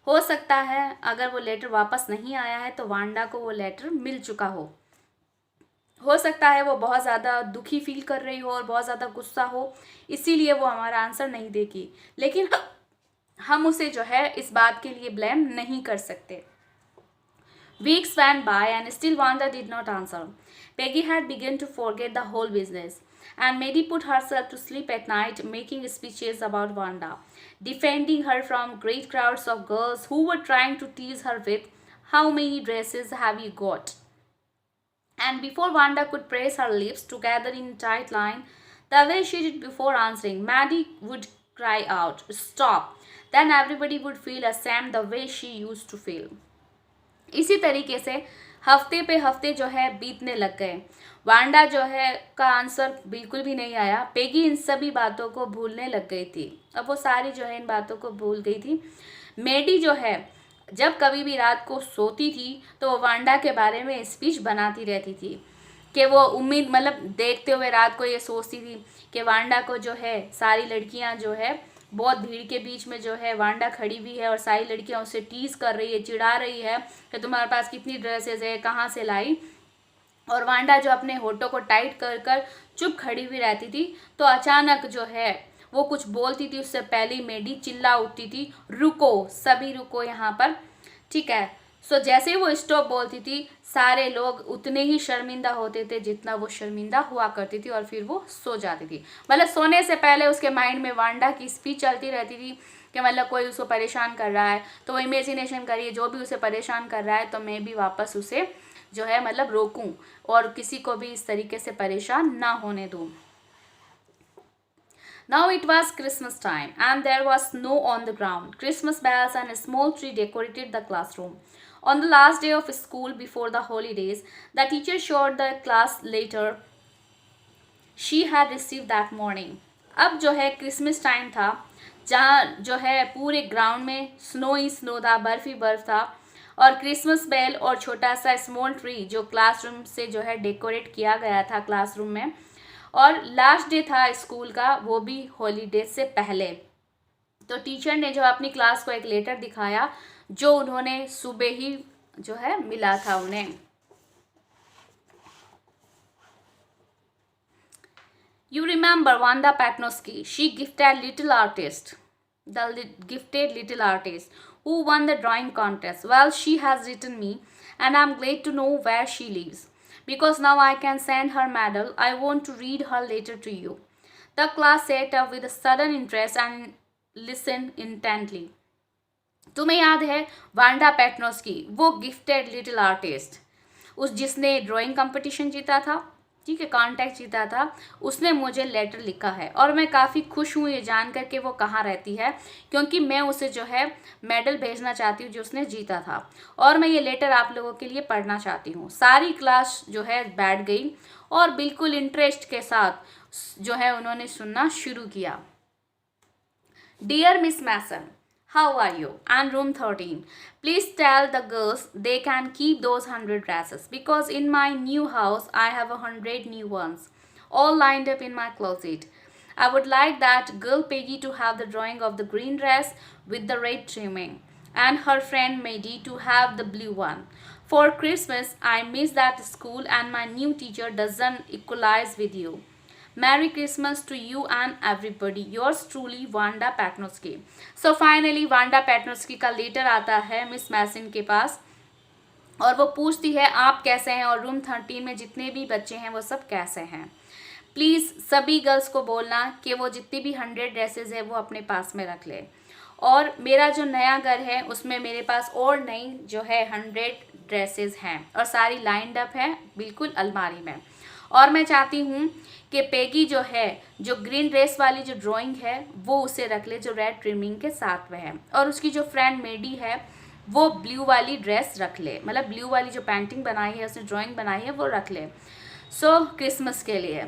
हो सकता है अगर वो लेटर वापस नहीं आया है तो वांडा को वो लेटर मिल चुका हो सकता है वो बहुत ज़्यादा दुखी फील कर रही हो और बहुत ज़्यादा गुस्सा हो, इसीलिए वो हमारा आंसर नहीं देगी, लेकिन हम उसे जो है इस बात के लिए ब्लेम नहीं कर सकते। Weeks went by and still Wanda did not answer. Peggy had begun to forget the whole business, and Maddie put herself to sleep at night making speeches about Wanda, defending her from great crowds of girls who were trying to tease her with, "How many dresses have you got?" And before Wanda could press her lips together in a tight line, the way she did before answering, Maddie would cry out, "Stop!" Then everybody would feel ashamed the way she used to feel. इसी तरीके से हफ्ते पे हफ्ते जो है बीतने लग गए। वांडा जो है का आंसर बिल्कुल भी नहीं आया। पेगी इन सभी बातों को भूलने लग गई थी। अब वो सारी जो है इन बातों को भूल गई थी। मेडी जो है जब कभी भी रात को सोती थी तो वो वांडा के बारे में स्पीच बनाती रहती थी कि वो उम्मीद मतलब देखते हुए रात को ये सोचती थी कि वांडा को जो है सारी लड़कियां जो है बहुत भीड़ के बीच में जो है वांडा खड़ी हुई है और सारी लड़कियां उसे टीज कर रही है, चिढ़ा रही है कि तुम्हारे पास कितनी ड्रेसेस है, कहाँ से लाई। और वांडा जो अपने होठों को टाइट कर कर चुप खड़ी हुई रहती थी, तो अचानक जो है वो कुछ बोलती थी उससे पहले ही मेडी चिल्ला उठती थी, "रुको, सभी रुको यहाँ पर", ठीक है। जैसे ही वो स्टॉप बोलती थी सारे लोग उतने ही शर्मिंदा होते थे जितना वो शर्मिंदा हुआ करती थी, और फिर वो सो जाती थी। मतलब सोने से पहले उसके माइंड में वांडा की स्पीच चलती रहती थी कि मतलब कोई उसको परेशान कर रहा है तो वो इमेजिनेशन करिए जो भी उसे परेशान कर रहा है तो मैं भी वापस उसे जो है मतलब रोकूं और किसी को भी इस तरीके से परेशान ना होने दूं। Now it was Christmas time and there was snow on the ground. Christmas bells and a small tree decorated the classroom. On the last day of school before the holidays, the teacher showed the class letter she had received that morning. अब जो है Christmas time था जहाँ जो है पूरे ground में snow ही snow था, बर्फ ही बर्फ था, और क्रिसमस बेल और छोटा सा स्मॉल ट्री जो क्लासरूम से जो है डेकोरेट किया गया था क्लासरूम में, और लास्ट डे था स्कूल का, वो भी हॉलीडे से पहले। तो टीचर ने जो अपनी क्लास को एक लेटर दिखाया जो उन्होंने सुबह ही जो है मिला था उन्हें। You remember Wanda Patnosky? She gifted little artist, the gifted little artist who won the drawing contest. Well, she has written me and I'm glad to know where she lives. Because now I can send her medal. I want to read her letter to you. The class sat up with a sudden interest and listened intently. तुम्हें याद है Wanda Petronski, वो gifted little artist, उस जिसने drawing competition जीता था, ठीक है, कॉन्टेस्ट जीता था, उसने मुझे लेटर लिखा है और मैं काफ़ी खुश हूँ ये जान कर के वो कहाँ रहती है, क्योंकि मैं उसे जो है मेडल भेजना चाहती हूँ जो उसने जीता था, और मैं ये लेटर आप लोगों के लिए पढ़ना चाहती हूँ। सारी क्लास जो है बैठ गई और बिल्कुल इंटरेस्ट के साथ जो है उन्होंने सुनना शुरू किया। Dear Miss Mason, how are you? And room 13. Please tell the girls they can keep those 100 dresses, because in my new house I have 100 new ones, all lined up in my closet. I would like that girl Peggy to have the drawing of the green dress with the red trimming, and her friend Maddie to have the blue one. For Christmas, I miss that school and my new teacher doesn't equalize with you. Merry Christmas to you and everybody. Yours truly, Wanda Petnosky. So finally, Wanda Petnosky का letter आता है miss मैसन के पास और वो पूछती है आप कैसे हैं और रूम 13 में जितने भी बच्चे हैं वो सब कैसे हैं। प्लीज़ सभी गर्ल्स को बोलना कि वो जितनी भी 100 ड्रेसेस है वो अपने पास में रख ले, और मेरा जो नया घर है उसमें मेरे पास और नई जो है 100 ड्रेसेस हैं और सारी लाइंड अप है बिल्कुल अलमारी में। और मैं चाहती हूँ कि पेगी जो है जो ग्रीन ड्रेस वाली जो ड्राइंग है वो उसे रख ले जो रेड ट्रिमिंग के साथ में है, और उसकी जो फ्रेंड मेडी है वो ब्लू वाली ड्रेस रख ले, मतलब ब्लू वाली जो पेंटिंग बनाई है उसने ड्राइंग बनाई है वो रख ले। सो क्रिसमस के लिए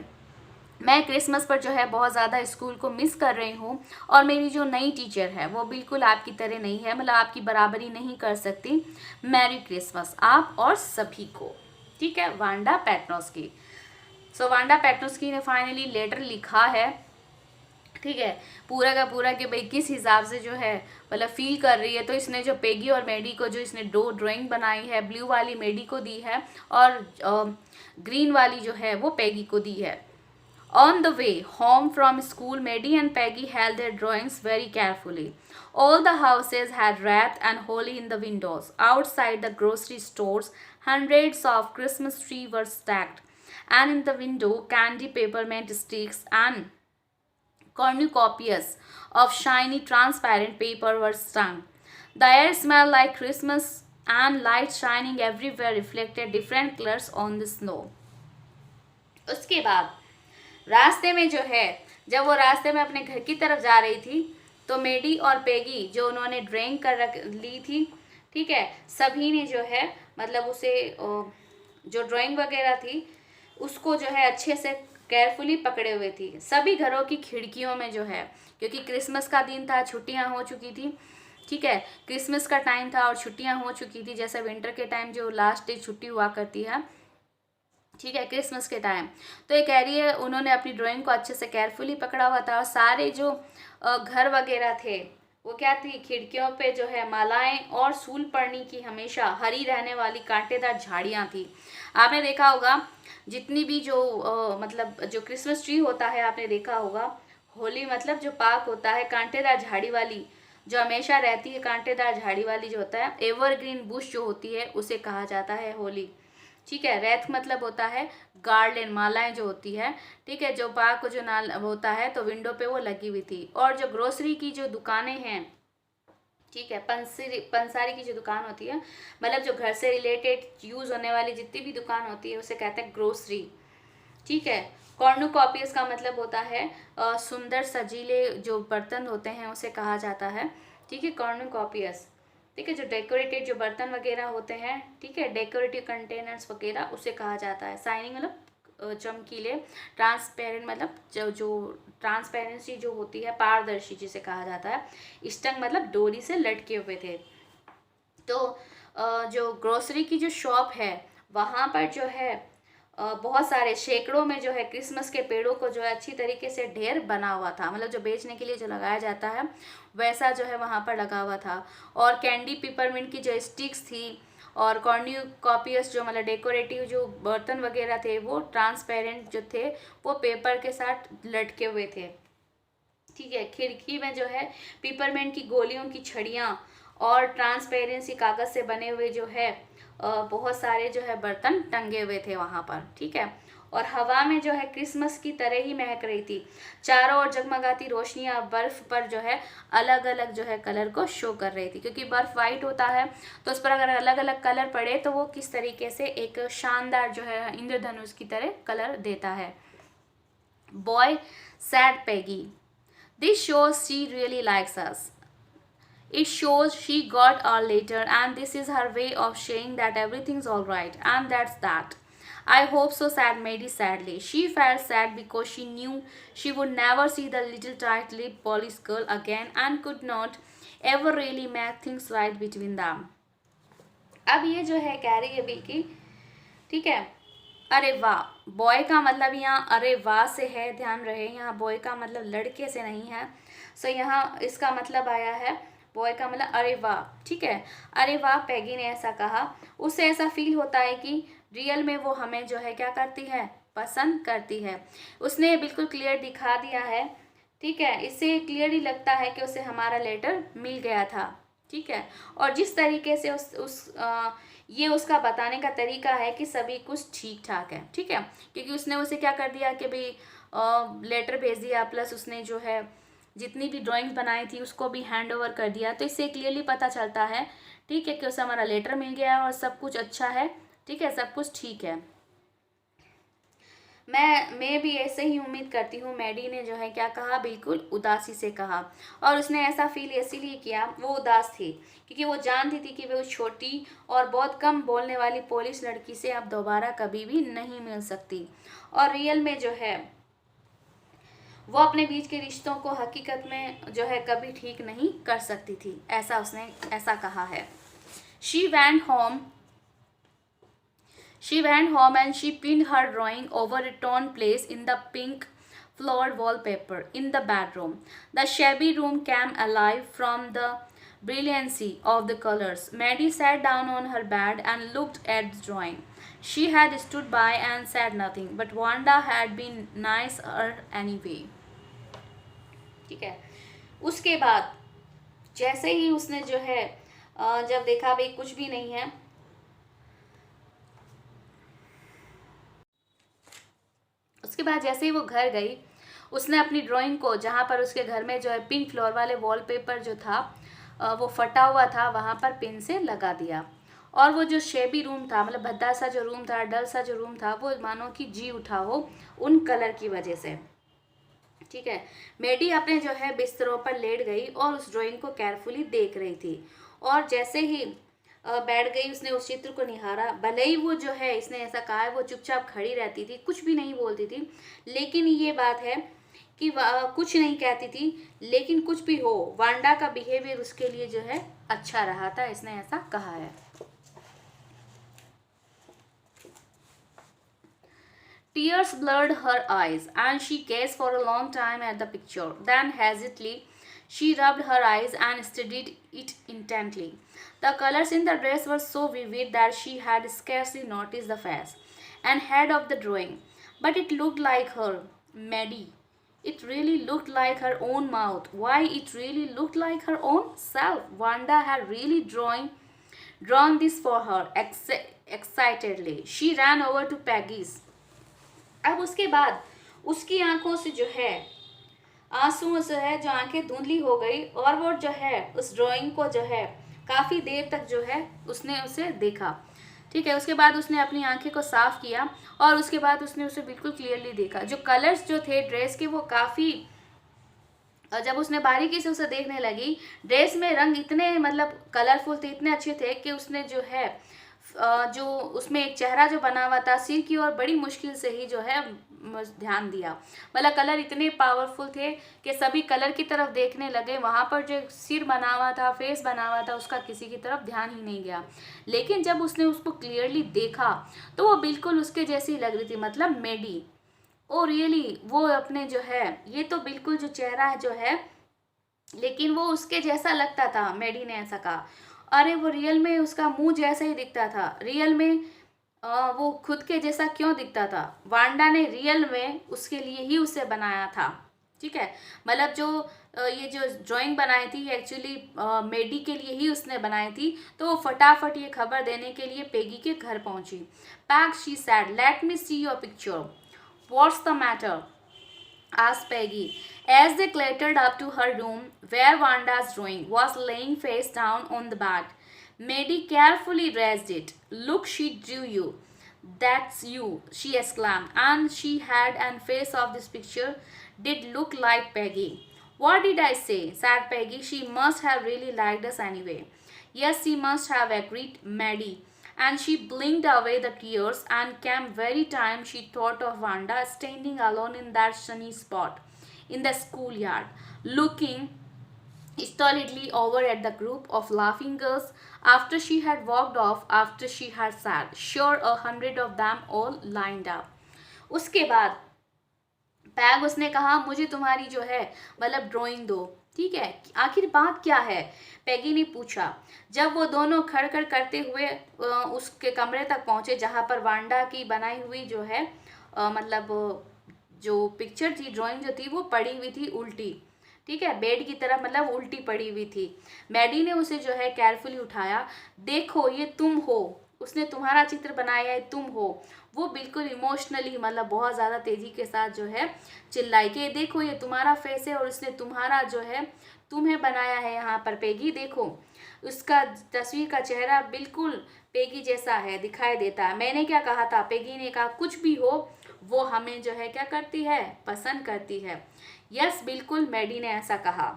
मैं क्रिसमस पर जो है बहुत ज़्यादा स्कूल को मिस कर रही हूँ, और मेरी जो नई टीचर है वो बिल्कुल आपकी तरह नहीं है, मतलब आपकी बराबरी नहीं कर सकती। मैरी क्रिसमस आप और सभी को, ठीक है। Wanda Petrowski. So Wanda Petrowski ने फाइनली लेटर लिखा है, ठीक है, पूरा का पूरा कि भाई किस हिसाब से जो है मतलब फील कर रही है। तो इसने जो पेगी और मेडी को जो इसने दो ड्राइंग बनाई है, ब्लू वाली मेडी को दी है और ग्रीन वाली जो है वो पेगी को दी है। On the way home from school, Maddie and Peggy held their drawings very carefully. All the houses had wreath and holly in the windows. Outside the grocery stores, hundreds of Christmas trees were stacked, and in the window, candy peppermint sticks and cornucopias of shiny transparent paper were strung. The air smelled like Christmas, and lights shining everywhere reflected different colors on the snow. उसके बाद रास्ते में जो है, जब वो रास्ते में अपने घर की तरफ जा रही थी तो मेडी और पेगी जो उन्होंने ड्राइंग कर रख ली थी, ठीक है, सभी ने जो है मतलब उसे जो ड्राइंग वगैरह थी उसको जो है अच्छे से केयरफुली पकड़े हुए थी। सभी घरों की खिड़कियों में जो है, क्योंकि क्रिसमस का दिन था, छुट्टियां हो चुकी थी, ठीक है, क्रिसमस का टाइम था और छुट्टियां हो चुकी थी, जैसे विंटर के टाइम जो लास्ट डे छुट्टी हुआ करती है, ठीक है, क्रिसमस के टाइम। तो ये कह रही है उन्होंने अपनी ड्राइंग को अच्छे से केयरफुली पकड़ा हुआ था और सारे जो घर वगैरह थे वो क्या थी, खिड़कियों पे जो है मालाएं और सूल पर्णी की हमेशा हरी रहने वाली कांटेदार झाड़ियां थी। आपने देखा होगा जितनी भी जो मतलब जो क्रिसमस ट्री होता है, आपने देखा होगा होली मतलब जो पार्क होता है कांटेदार झाड़ी वाली जो हमेशा रहती है, कांटेदार झाड़ी वाली जो होता है एवरग्रीन बुश जो होती है उसे कहा जाता है होली, ठीक है। रेथ मतलब होता है गार्डन, मालाएं जो होती है, ठीक है, जो पार्क को जो नाल होता है तो विंडो पे वो लगी हुई थी। और जो ग्रोसरी की जो दुकानें हैं, ठीक है, पंसारी की जो दुकान होती है, मतलब जो घर से रिलेटेड यूज़ होने वाली जितनी भी दुकान होती है उसे कहते हैं ग्रोसरी, ठीक है। कॉर्नुकॉपियस का मतलब होता है सुंदर सजीले जो बर्तन होते हैं उसे कहा जाता है, ठीक है, कॉर्नुकॉपियस, ठीक है, जो डेकोरेटेड जो बर्तन वगैरह होते हैं, ठीक है, डेकोरेटिव कंटेनर्स वगैरह उसे कहा जाता है। शाइनिंग मतलब चमकीले, ट्रांसपेरेंट मतलब जो ट्रांसपेरेंसी जो होती है पारदर्शी जिसे कहा जाता है। स्टंग मतलब डोरी से लटके हुए थे। तो जो ग्रोसरी की जो शॉप है वहाँ पर जो है बहुत सारे सैकड़ों में जो है क्रिसमस के पेड़ों को जो है अच्छी तरीके से ढेर बना हुआ था, मतलब जो बेचने के लिए जो लगाया जाता है वैसा जो है वहाँ पर लगा हुआ था। और कैंडी पिपरमिंट की जो स्टिक्स थी और कॉर्नुकॉपियस जो मतलब डेकोरेटिव जो बर्तन वगैरह थे वो ट्रांसपेरेंट जो थे वो पेपर के साथ लटके हुए थे, ठीक है। खिड़की में जो है पिपरमिंट की गोलियों की छड़ियाँ और ट्रांसपेरेंसी कागज से बने हुए जो है बहुत सारे जो है बर्तन टंगे हुए थे वहां पर, ठीक है। और हवा में जो है क्रिसमस की तरह ही महक रही थी। चारों ओर जगमगाती रोशनियां बर्फ पर जो है अलग अलग जो है कलर को शो कर रही थी, क्योंकि बर्फ वाइट होता है तो उस पर अगर अलग अलग कलर पड़े तो वो किस तरीके से एक शानदार जो है इंद्रधनुष की तरह कलर देता है। Boy sad Peggy, this shows she really likes us. It shows she got our letter and this is her way of saying that everything's alright, and that's that. I hope so, said Maddie sadly. She felt sad because she knew she would never see the little tight-lipped Polish girl again and could not ever really make things right between them. अब ये जो है कह रही है Bilgi, ठीक है, अरे वाह, बॉय का मतलब यहाँ अरे वाह से है, ध्यान रहे, यहाँ बॉय का मतलब लड़के से नहीं है। सो यहाँ इसका मतलब आया है बॉय का मतलब अरे वाह, ठीक है। अरे वाह, पैगी ने ऐसा कहा, उससे ऐसा फील होता है कि रियल में वो हमें जो है क्या करती है, पसंद करती है। उसने बिल्कुल क्लियर दिखा दिया है, ठीक है, इससे क्लियरली लगता है कि उसे हमारा लेटर मिल गया था, ठीक है। और जिस तरीके से ये उसका बताने का तरीका है कि सभी कुछ ठीक ठाक है, ठीक है, क्योंकि उसने उसे क्या कर दिया कि भाई लेटर भेज दिया, प्लस उसने जो है जितनी भी ड्राइंग्स बनाई थी उसको भी हैंड ओवर कर दिया। तो इससे क्लियरली पता चलता है, ठीक है, कि उसे हमारा लेटर मिल गया है और सब कुछ अच्छा है, ठीक है, सब कुछ ठीक है। मैं भी ऐसे ही उम्मीद करती हूँ। मैडी ने जो है क्या कहा, बिल्कुल उदासी से कहा, और उसने ऐसा फील इसीलिए किया, वो उदास थी क्योंकि वो जानती थी कि वो छोटी और बहुत कम बोलने वाली पोलिश लड़की से अब दोबारा कभी भी नहीं मिल सकती, और रियल में जो है वो अपने बीच के रिश्तों को हकीकत में जो है कभी ठीक नहीं कर सकती थी, ऐसा उसने ऐसा कहा है। She went home and she pinned her drawing over a torn place in the pink floored wallpaper in the bedroom. The shabby room came alive from the brilliancy of the colors. Maddie sat down on her bed and looked at the drawing. She had stood by and said nothing, but Wanda had been nicer anyway. ठीक है, उसके बाद जैसे ही उसने जो है जब देखा भाई कुछ भी नहीं है, उसके बाद जैसे ही वो घर गई, उसने अपनी ड्राइंग को, जहाँ पर उसके घर में जो है पिंक फ्लोर वाले वॉलपेपर जो था वो फटा हुआ था, वहाँ पर पिन से लगा दिया, और वो जो शेबी रूम था, मतलब भद्दा सा जो रूम था, डल सा जो रूम था, वो मानो कि जी उठा हो उन कलर की वजह से, ठीक है। मेडी अपने जो है बिस्तरों पर लेट गई और उस ड्राइंग को केयरफुली देख रही थी, और जैसे ही बैठ गई उसने उस चित्र को निहारा। भले ही वो जो है, इसने ऐसा कहा है, वो चुपचाप खड़ी रहती थी, कुछ भी नहीं बोलती थी, लेकिन ये बात है कि कुछ नहीं कहती थी, लेकिन कुछ भी हो, वांडा का बिहेवियर उसके लिए जो है अच्छा रहा था, इसने ऐसा कहा है। Tears blurred her eyes, and she gazed for a long time at the picture. Then, hesitantly, she rubbed her eyes and studied it intently. The colors in the dress were so vivid that she had scarcely noticed the face and head of the drawing. But it looked like her, Maddie. It really looked like her own mouth. Why, it really looked like her own self. Wanda had really drawn this for her. Excitedly, she ran over to Peggy's. अब उसके बाद उसकी आंखों से जो है आंसुओं से है जो आंखें धुंधली हो गई, और वो जो है उस ड्राइंग को जो है काफ़ी देर तक जो है उसने उसे देखा, ठीक है। उसके बाद उसने अपनी आंखें को साफ किया, और उसके बाद उसने उसे बिल्कुल क्लियरली देखा। जो कलर्स जो थे ड्रेस के, वो काफ़ी, जब उसने बारीकी से उसे देखने लगी, ड्रेस में रंग इतने मतलब कलरफुल थे, इतने अच्छे थे कि उसने जो है जो उसमें एक चेहरा जो बना हुआ था सिर की ओर, बड़ी मुश्किल से ही जो है ध्यान दिया। मतलब कलर इतने पावरफुल थे कि सभी कलर की तरफ देखने लगे। वहाँ पर जो सिर बना हुआ था, फेस बना हुआ था, उसका किसी की तरफ ध्यान ही नहीं गया। लेकिन जब उसने उसको क्लियरली देखा तो वो बिल्कुल उसके जैसी लग रही थी, मतलब मेडी। ओ रियली, वो अपने जो है, ये तो बिल्कुल जो चेहरा जो है, लेकिन वो उसके जैसा लगता था, मेडी ने ऐसा कहा। अरे वो रियल में उसका मुंह जैसा ही दिखता था, रियल में वो खुद के जैसा क्यों दिखता था? वांडा ने रियल में उसके लिए ही उसे बनाया था, ठीक है। मतलब जो ये जो ड्राइंग बनाई थी एक्चुअली मेडी के लिए ही उसने बनाई थी, तो वो फटाफट ये खबर देने के लिए पेगी के घर पहुंची। Peg she said, let me see your picture, what's the matter, asked Peggy as they clattered up to her room where Wanda's drawing was laying face down on the bed. Maddie carefully raised it. Look, she drew you. That's you, she exclaimed, and she head and face of this picture did look like Peggy. What did I say? Said Peggy. She must have really liked us anyway. Yes, she must have agreed, Maddie. And she blinked away the tears and came very time she thought of Wanda standing alone in that sunny spot in the schoolyard, looking stolidly over at the group of laughing girls after she had walked off, after she had sat, sure 100 of them all lined up. उसके बाद peg उसने कहा मुझे तुम्हारी जो है मतलब drawing दो, ठीक है, आखिर बात क्या है, पैगी ने पूछा। जब वो दोनों खड़खड़ करते हुए उसके कमरे तक पहुंचे जहां पर वांडा की बनाई हुई जो है मतलब जो पिक्चर थी, ड्राइंग जो थी वो पड़ी हुई थी उल्टी, ठीक है, बेड की तरफ मतलब उल्टी पड़ी हुई थी। मैडी ने उसे जो है केयरफुली उठाया। देखो ये तुम हो, उसने तुम्हारा चित्र बनाया है, तुम हो। वो बिल्कुल इमोशनली मतलब बहुत ज़्यादा तेज़ी के साथ जो है चिल्लाई कि देखो ये तुम्हारा फेस है और उसने तुम्हारा जो है तुम्हें बनाया है यहाँ पर पेगी, देखो उसका तस्वीर का चेहरा बिल्कुल पेगी जैसा है, दिखाई देता है। मैंने क्या कहा था, पेगी ने कहा कुछ भी हो वो हमें जो है क्या करती है, पसंद करती है। यस बिल्कुल, मैडी ने ऐसा कहा,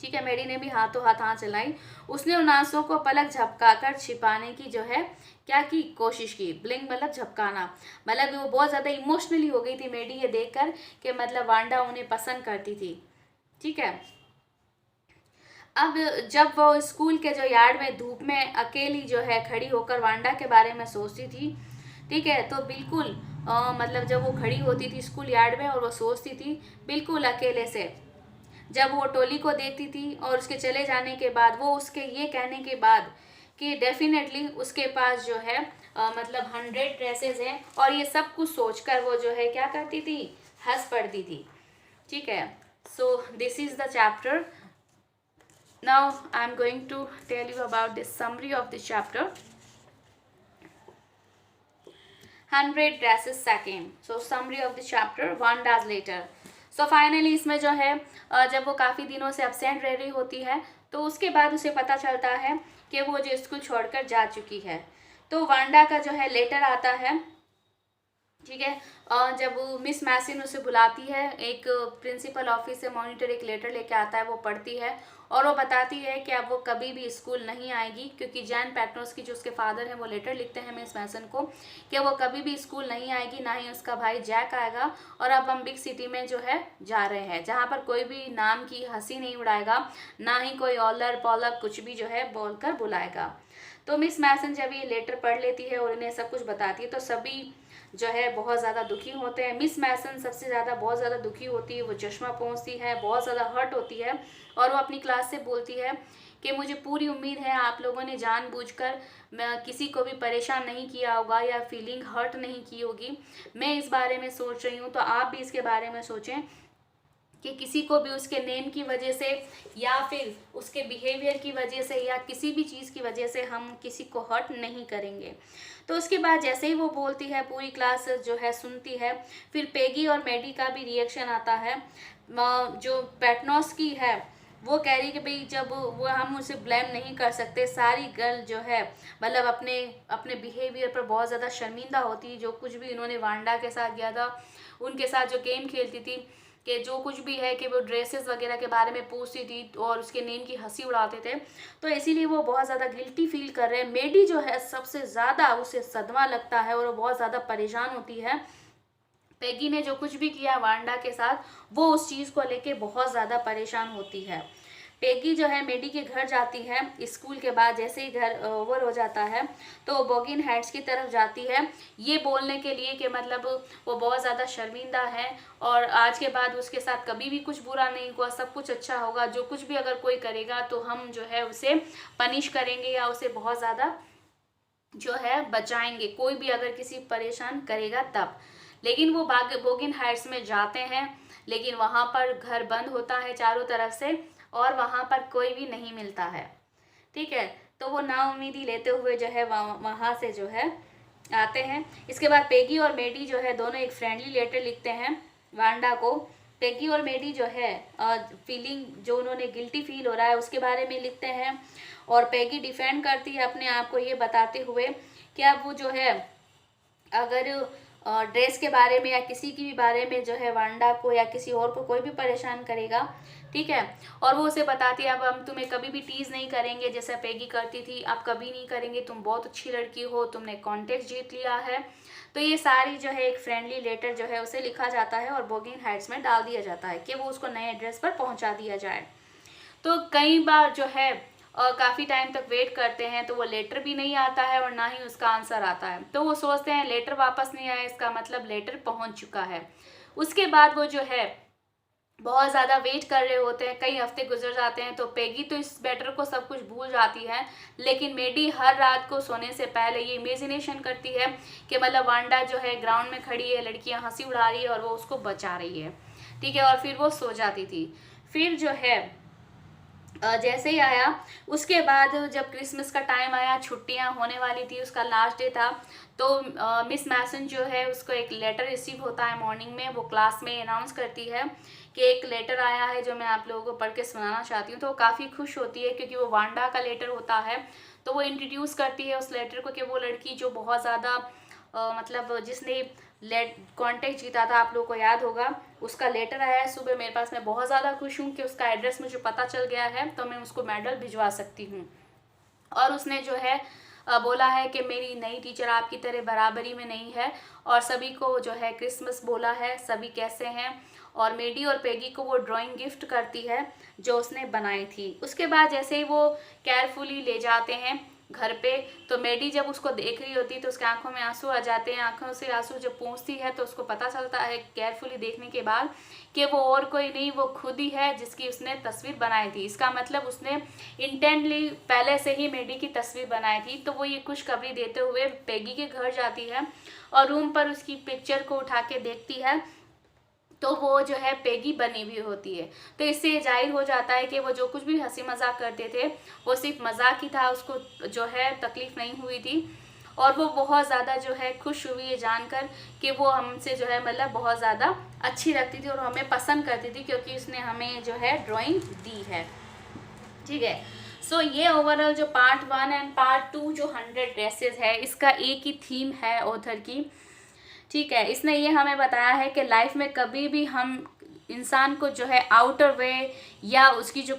ठीक है। मैडी ने भी हाथों हाथ हाँ चलाई। उसने उन आंसुओं को पलक झपकाकर छिपाने की जो है क्या की कोशिश की। ब्लिंक मतलब झपकाना, मतलब वो बहुत ज़्यादा इमोशनली हो गई थी मैडी ये देखकर कि मतलब वांडा उन्हें पसंद करती थी, ठीक है। अब जब वो स्कूल के जो यार्ड में धूप में अकेली जो है खड़ी होकर वांडा के बारे में सोचती थी, ठीक है, तो बिल्कुल मतलब जब वो खड़ी होती थी स्कूल यार्ड में और वो सोचती थी बिल्कुल अकेले से, जब वो टोली को देखती थी और उसके चले जाने के बाद वो उसके ये कहने के बाद कि डेफिनेटली उसके पास जो है मतलब 100 ड्रेसेस हैं, और ये सब कुछ सोचकर वो जो है क्या करती थी, हंस पड़ती थी, ठीक है। So this is the chapter. Now I am going to tell you about this summary of this chapter. 100 dresses second. So summary of this chapter, one days later. So finally इसमें जो है जब वो काफ़ी दिनों से एब्सेंट रह रही होती है तो उसके बाद उसे पता चलता है कि वो जो स्कूल छोड़कर जा चुकी है। तो वांडा का जो है लेटर आता है, ठीक है। जब मिस मैसिन उसे बुलाती है, एक प्रिंसिपल ऑफिस से मॉनिटर एक लेटर लेके आता है, वो पढ़ती है और वो बताती है कि अब वो कभी भी स्कूल नहीं आएगी, क्योंकि जैन पैटनोस की जो उसके फादर हैं वो लेटर लिखते हैं मिस मैसन को कि वो कभी भी स्कूल नहीं आएगी, ना ही उसका भाई जैक आएगा, और अब हम बिग सिटी में जो है जा रहे हैं जहाँ पर कोई भी नाम की हंसी नहीं उड़ाएगा, ना ही कोई ऑलर पॉलर कुछ भी जो है बोलकर बुलाएगा। तो मिस मैसन जब ये लेटर पढ़ लेती है और इन्हें सब कुछ बताती है तो सभी जो है बहुत ज़्यादा दुखी होते हैं। मिस मैसन सबसे ज़्यादा बहुत ज़्यादा दुखी होती है, वो चश्मा पोंछती है, बहुत ज़्यादा हर्ट होती है और वो अपनी क्लास से बोलती है कि मुझे पूरी उम्मीद है आप लोगों ने जानबूझकर किसी को भी परेशान नहीं किया होगा या फीलिंग हर्ट नहीं की होगी। मैं इस बारे में सोच रही हूँ, तो आप भी इसके बारे में सोचें कि किसी को भी उसके नेम की वजह से या फिर उसके बिहेवियर की वजह से या किसी भी चीज़ की वजह से हम किसी को हर्ट नहीं करेंगे। तो उसके बाद जैसे ही वो बोलती है पूरी क्लास जो है सुनती है। फिर पेगी और मैडी का भी रिएक्शन आता है। जो पैटनॉस की है वो कह रही कि भाई जब वो हम उसे ब्लेम नहीं कर सकते, सारी गर्ल जो है मतलब अपने अपने बिहेवियर पर बहुत ज़्यादा शर्मिंदा होती है। जो कुछ भी इन्होंने वांडा के साथ किया था, उनके साथ जो गेम खेलती थी, कि जो कुछ भी है कि वो ड्रेसेस वगैरह के बारे में पूछती थी और उसके नेम की हंसी उड़ाते थे, तो इसीलिए वो बहुत ज़्यादा गिल्टी फील कर रहे हैं। मेडी जो है सबसे ज़्यादा उसे सदमा लगता है और वो बहुत ज़्यादा परेशान होती है। पेगी ने जो कुछ भी किया वांडा के साथ वो उस चीज़ को लेके बहुत ज़्यादा परेशान होती है। पेगी जो है मेडी के घर जाती है स्कूल के बाद, जैसे ही घर ओवर हो जाता है तो बॉगिन हेड्स की तरफ जाती है ये बोलने के लिए कि मतलब वो बहुत ज़्यादा शर्मिंदा है और आज के बाद उसके साथ कभी भी कुछ बुरा नहीं हुआ, सब कुछ अच्छा होगा। जो कुछ भी अगर कोई करेगा तो हम जो है उसे पनिश करेंगे या उसे बहुत ज़्यादा जो है बचाएंगे, कोई भी अगर किसी परेशान करेगा तब। लेकिन वो बोगिन हाइट्स में जाते हैं, लेकिन वहाँ पर घर बंद होता है चारों तरफ से और वहाँ पर कोई भी नहीं मिलता है। ठीक है, तो वो नाउम्मीदी लेते हुए जो है वहाँ से जो है आते हैं। इसके बाद पेगी और मेडी जो है दोनों एक फ्रेंडली लेटर लिखते हैं वांडा को। पेगी और मेडी जो है फीलिंग जो उन्होंने गिल्टी फील हो रहा है उसके बारे में लिखते हैं, और पेगी डिफेंड करती है अपने आप को ये बताते हुए कि अब वो जो है अगर ड्रेस के बारे में या किसी की भी बारे में जो है वांडा को या किसी और को कोई भी परेशान करेगा, ठीक है, और वो उसे बताती है अब हम तुम्हें कभी भी टीज नहीं करेंगे जैसा पेगी करती थी, अब कभी नहीं करेंगे, तुम बहुत अच्छी लड़की हो, तुमने कॉन्टेस्ट जीत लिया है। तो ये सारी जो है एक फ्रेंडली लेटर जो है उसे लिखा जाता है और बोगिन हाइट्स में डाल दिया जाता है कि वो उसको नए एड्रेस पर पहुंचा दिया जाए। तो कई बार जो है काफ़ी टाइम तक वेट करते हैं तो वो लेटर भी नहीं आता है और ना ही उसका आंसर आता है। तो वो सोचते हैं लेटर वापस नहीं आया, इसका मतलब लेटर पहुंच चुका है। उसके बाद वो जो है बहुत ज़्यादा वेट कर रहे होते हैं, कई हफ्ते गुजर जाते हैं। तो पेगी तो इस मैटर को सब कुछ भूल जाती है, लेकिन मेडी हर रात को सोने से पहले ये इमेजिनेशन करती है कि मतलब वांडा जो है ग्राउंड में खड़ी है, लड़कियां हंसी उड़ा रही है और वो उसको बचा रही है, ठीक है, और फिर वो सो जाती थी। फिर जो है जैसे ही आया उसके बाद जब क्रिसमस का टाइम आया, छुट्टियां होने वाली थी, उसका लास्ट डे था, तो मिस मैसन जो है उसको एक लेटर रिसीव होता है मॉर्निंग में। वो क्लास में अनाउंस करती है कि एक लेटर आया है जो मैं आप लोगों को पढ़ के सुनाना चाहती हूँ। तो वो काफ़ी खुश होती है क्योंकि वो वांडा का लेटर होता है। तो वो इंट्रोड्यूस करती है उस लेटर को कि वो लड़की जो बहुत ज़्यादा मतलब जिसने कॉन्टेक्ट जीता था, आप लोगों को याद होगा, उसका लेटर आया है सुबह मेरे पास। मैं बहुत ज़्यादा खुश हूँ कि उसका एड्रेस मुझे पता चल गया है, तो मैं उसको मेडल भिजवा सकती हूँ। और उसने जो है बोला है कि मेरी नई टीचर आपकी तरह बराबरी में नहीं है, और सभी को जो है क्रिसमस बोला है, सभी कैसे हैं। और मेडी और पेगी को वो ड्राइंग गिफ्ट करती है जो उसने बनाई थी। उसके बाद जैसे ही वो केयरफुली ले जाते हैं घर पे, तो मेडी जब उसको देख रही होती है तो उसके आंखों में आंसू आ जाते हैं। आंखों से आंसू जब पहुँचती है तो उसको पता चलता है केयरफुली देखने के बाद कि वो और कोई नहीं, वो खुद ही है जिसकी उसने तस्वीर बनाई थी। इसका मतलब उसने इंटेंटली पहले से ही मेडी की तस्वीर बनाई थी। तो वो ये खुशखबरी देते हुए पेगी के घर जाती है और रूम पर उसकी पिक्चर को उठा के देखती है, तो वो जो है पेगी बनी हुई होती है। तो इससे जाहिर हो जाता है कि वो जो कुछ भी हंसी मजाक करते थे वो सिर्फ मजाक ही था, उसको जो है तकलीफ नहीं हुई थी। और वो बहुत ज़्यादा जो है खुश हुई है जानकर कि वो हमसे जो है मतलब बहुत ज़्यादा अच्छी लगती थी और हमें पसंद करती थी क्योंकि उसने हमें जो है ड्राइंग दी है, ठीक है। सो ये ओवरऑल जो पार्ट 1 एंड पार्ट 2 जो 100 ड्रेसेस है, इसका एक ही थीम है ऑथर की, ठीक है। इसने ये हमें बताया है कि लाइफ में कभी भी हम इंसान को जो है आउटर वे या उसकी जो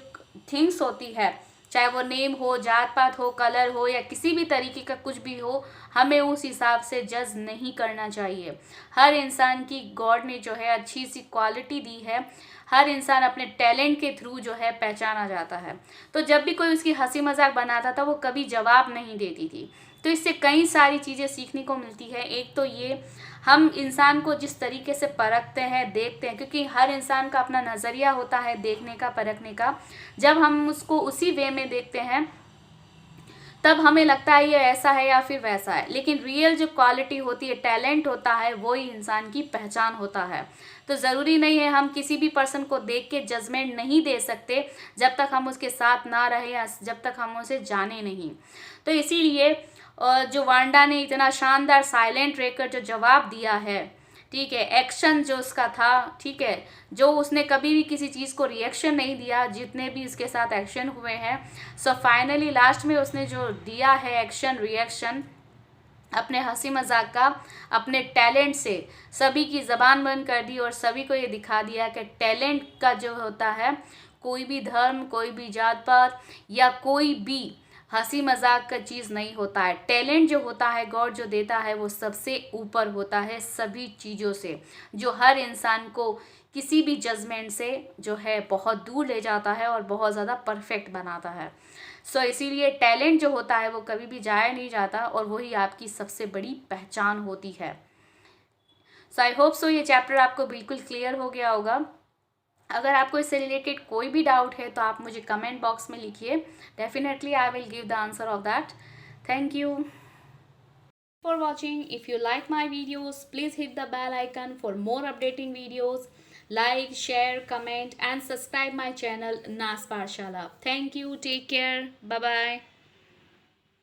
थिंग्स होती है, चाहे वो नेम हो, जात पात हो, कलर हो या किसी भी तरीके का कुछ भी हो, हमें उस हिसाब से जज नहीं करना चाहिए। हर इंसान की गॉड ने जो है अच्छी सी क्वालिटी दी है। हर इंसान अपने टैलेंट के थ्रू जो है पहचाना जाता है। तो जब भी कोई उसकी हंसी मजाक बनाता था वो कभी जवाब नहीं देती थी। तो इससे कई सारी चीज़ें सीखने को मिलती है। एक तो ये, हम इंसान को जिस तरीके से परखते हैं, देखते हैं, क्योंकि हर इंसान का अपना नज़रिया होता है देखने का, परखने का। जब हम उसको उसी वे में देखते हैं तब हमें लगता है ये ऐसा है या फिर वैसा है, लेकिन रियल जो क्वालिटी होती है, टैलेंट होता है, वो ही इंसान की पहचान होता है। तो ज़रूरी नहीं है, हम किसी भी पर्सन को देख के जजमेंट नहीं दे सकते जब तक हम उसके साथ ना रहे या जब तक हम उसे जाने नहीं। तो इसीलिए जो वांडा ने इतना शानदार साइलेंट रहकर जो जवाब दिया है, ठीक है, एक्शन जो उसका था, ठीक है, जो उसने कभी भी किसी चीज़ को रिएक्शन नहीं दिया जितने भी इसके साथ एक्शन हुए हैं। सो फाइनली लास्ट में उसने जो दिया है एक्शन, रिएक्शन, अपने हंसी मजाक का, अपने टैलेंट से सभी की ज़बान बंद कर दी और सभी को ये दिखा दिया कि टैलेंट का जो होता है, कोई भी धर्म, कोई भी जात पात या कोई भी हंसी मजाक का चीज़ नहीं होता है। टैलेंट जो होता है, गॉड जो देता है, वो सबसे ऊपर होता है सभी चीज़ों से, जो हर इंसान को किसी भी जजमेंट से जो है बहुत दूर ले जाता है और बहुत ज़्यादा परफेक्ट बनाता है। सो इसीलिए टैलेंट जो होता है वो कभी भी जाया नहीं जाता और वही आपकी सबसे बड़ी पहचान होती है। सो आई होप सो ये चैप्टर आपको बिल्कुल क्लियर हो गया होगा। अगर आपको इससे रिलेटेड कोई भी डाउट है तो आप मुझे कमेंट बॉक्स में लिखिए, definitely I will give the answer of that. Thank you for watching. If you like my videos, please hit the bell icon for more updating videos. Like, share, comment and subscribe my channel Nas Pathshala. Thank you. Take care. Bye bye.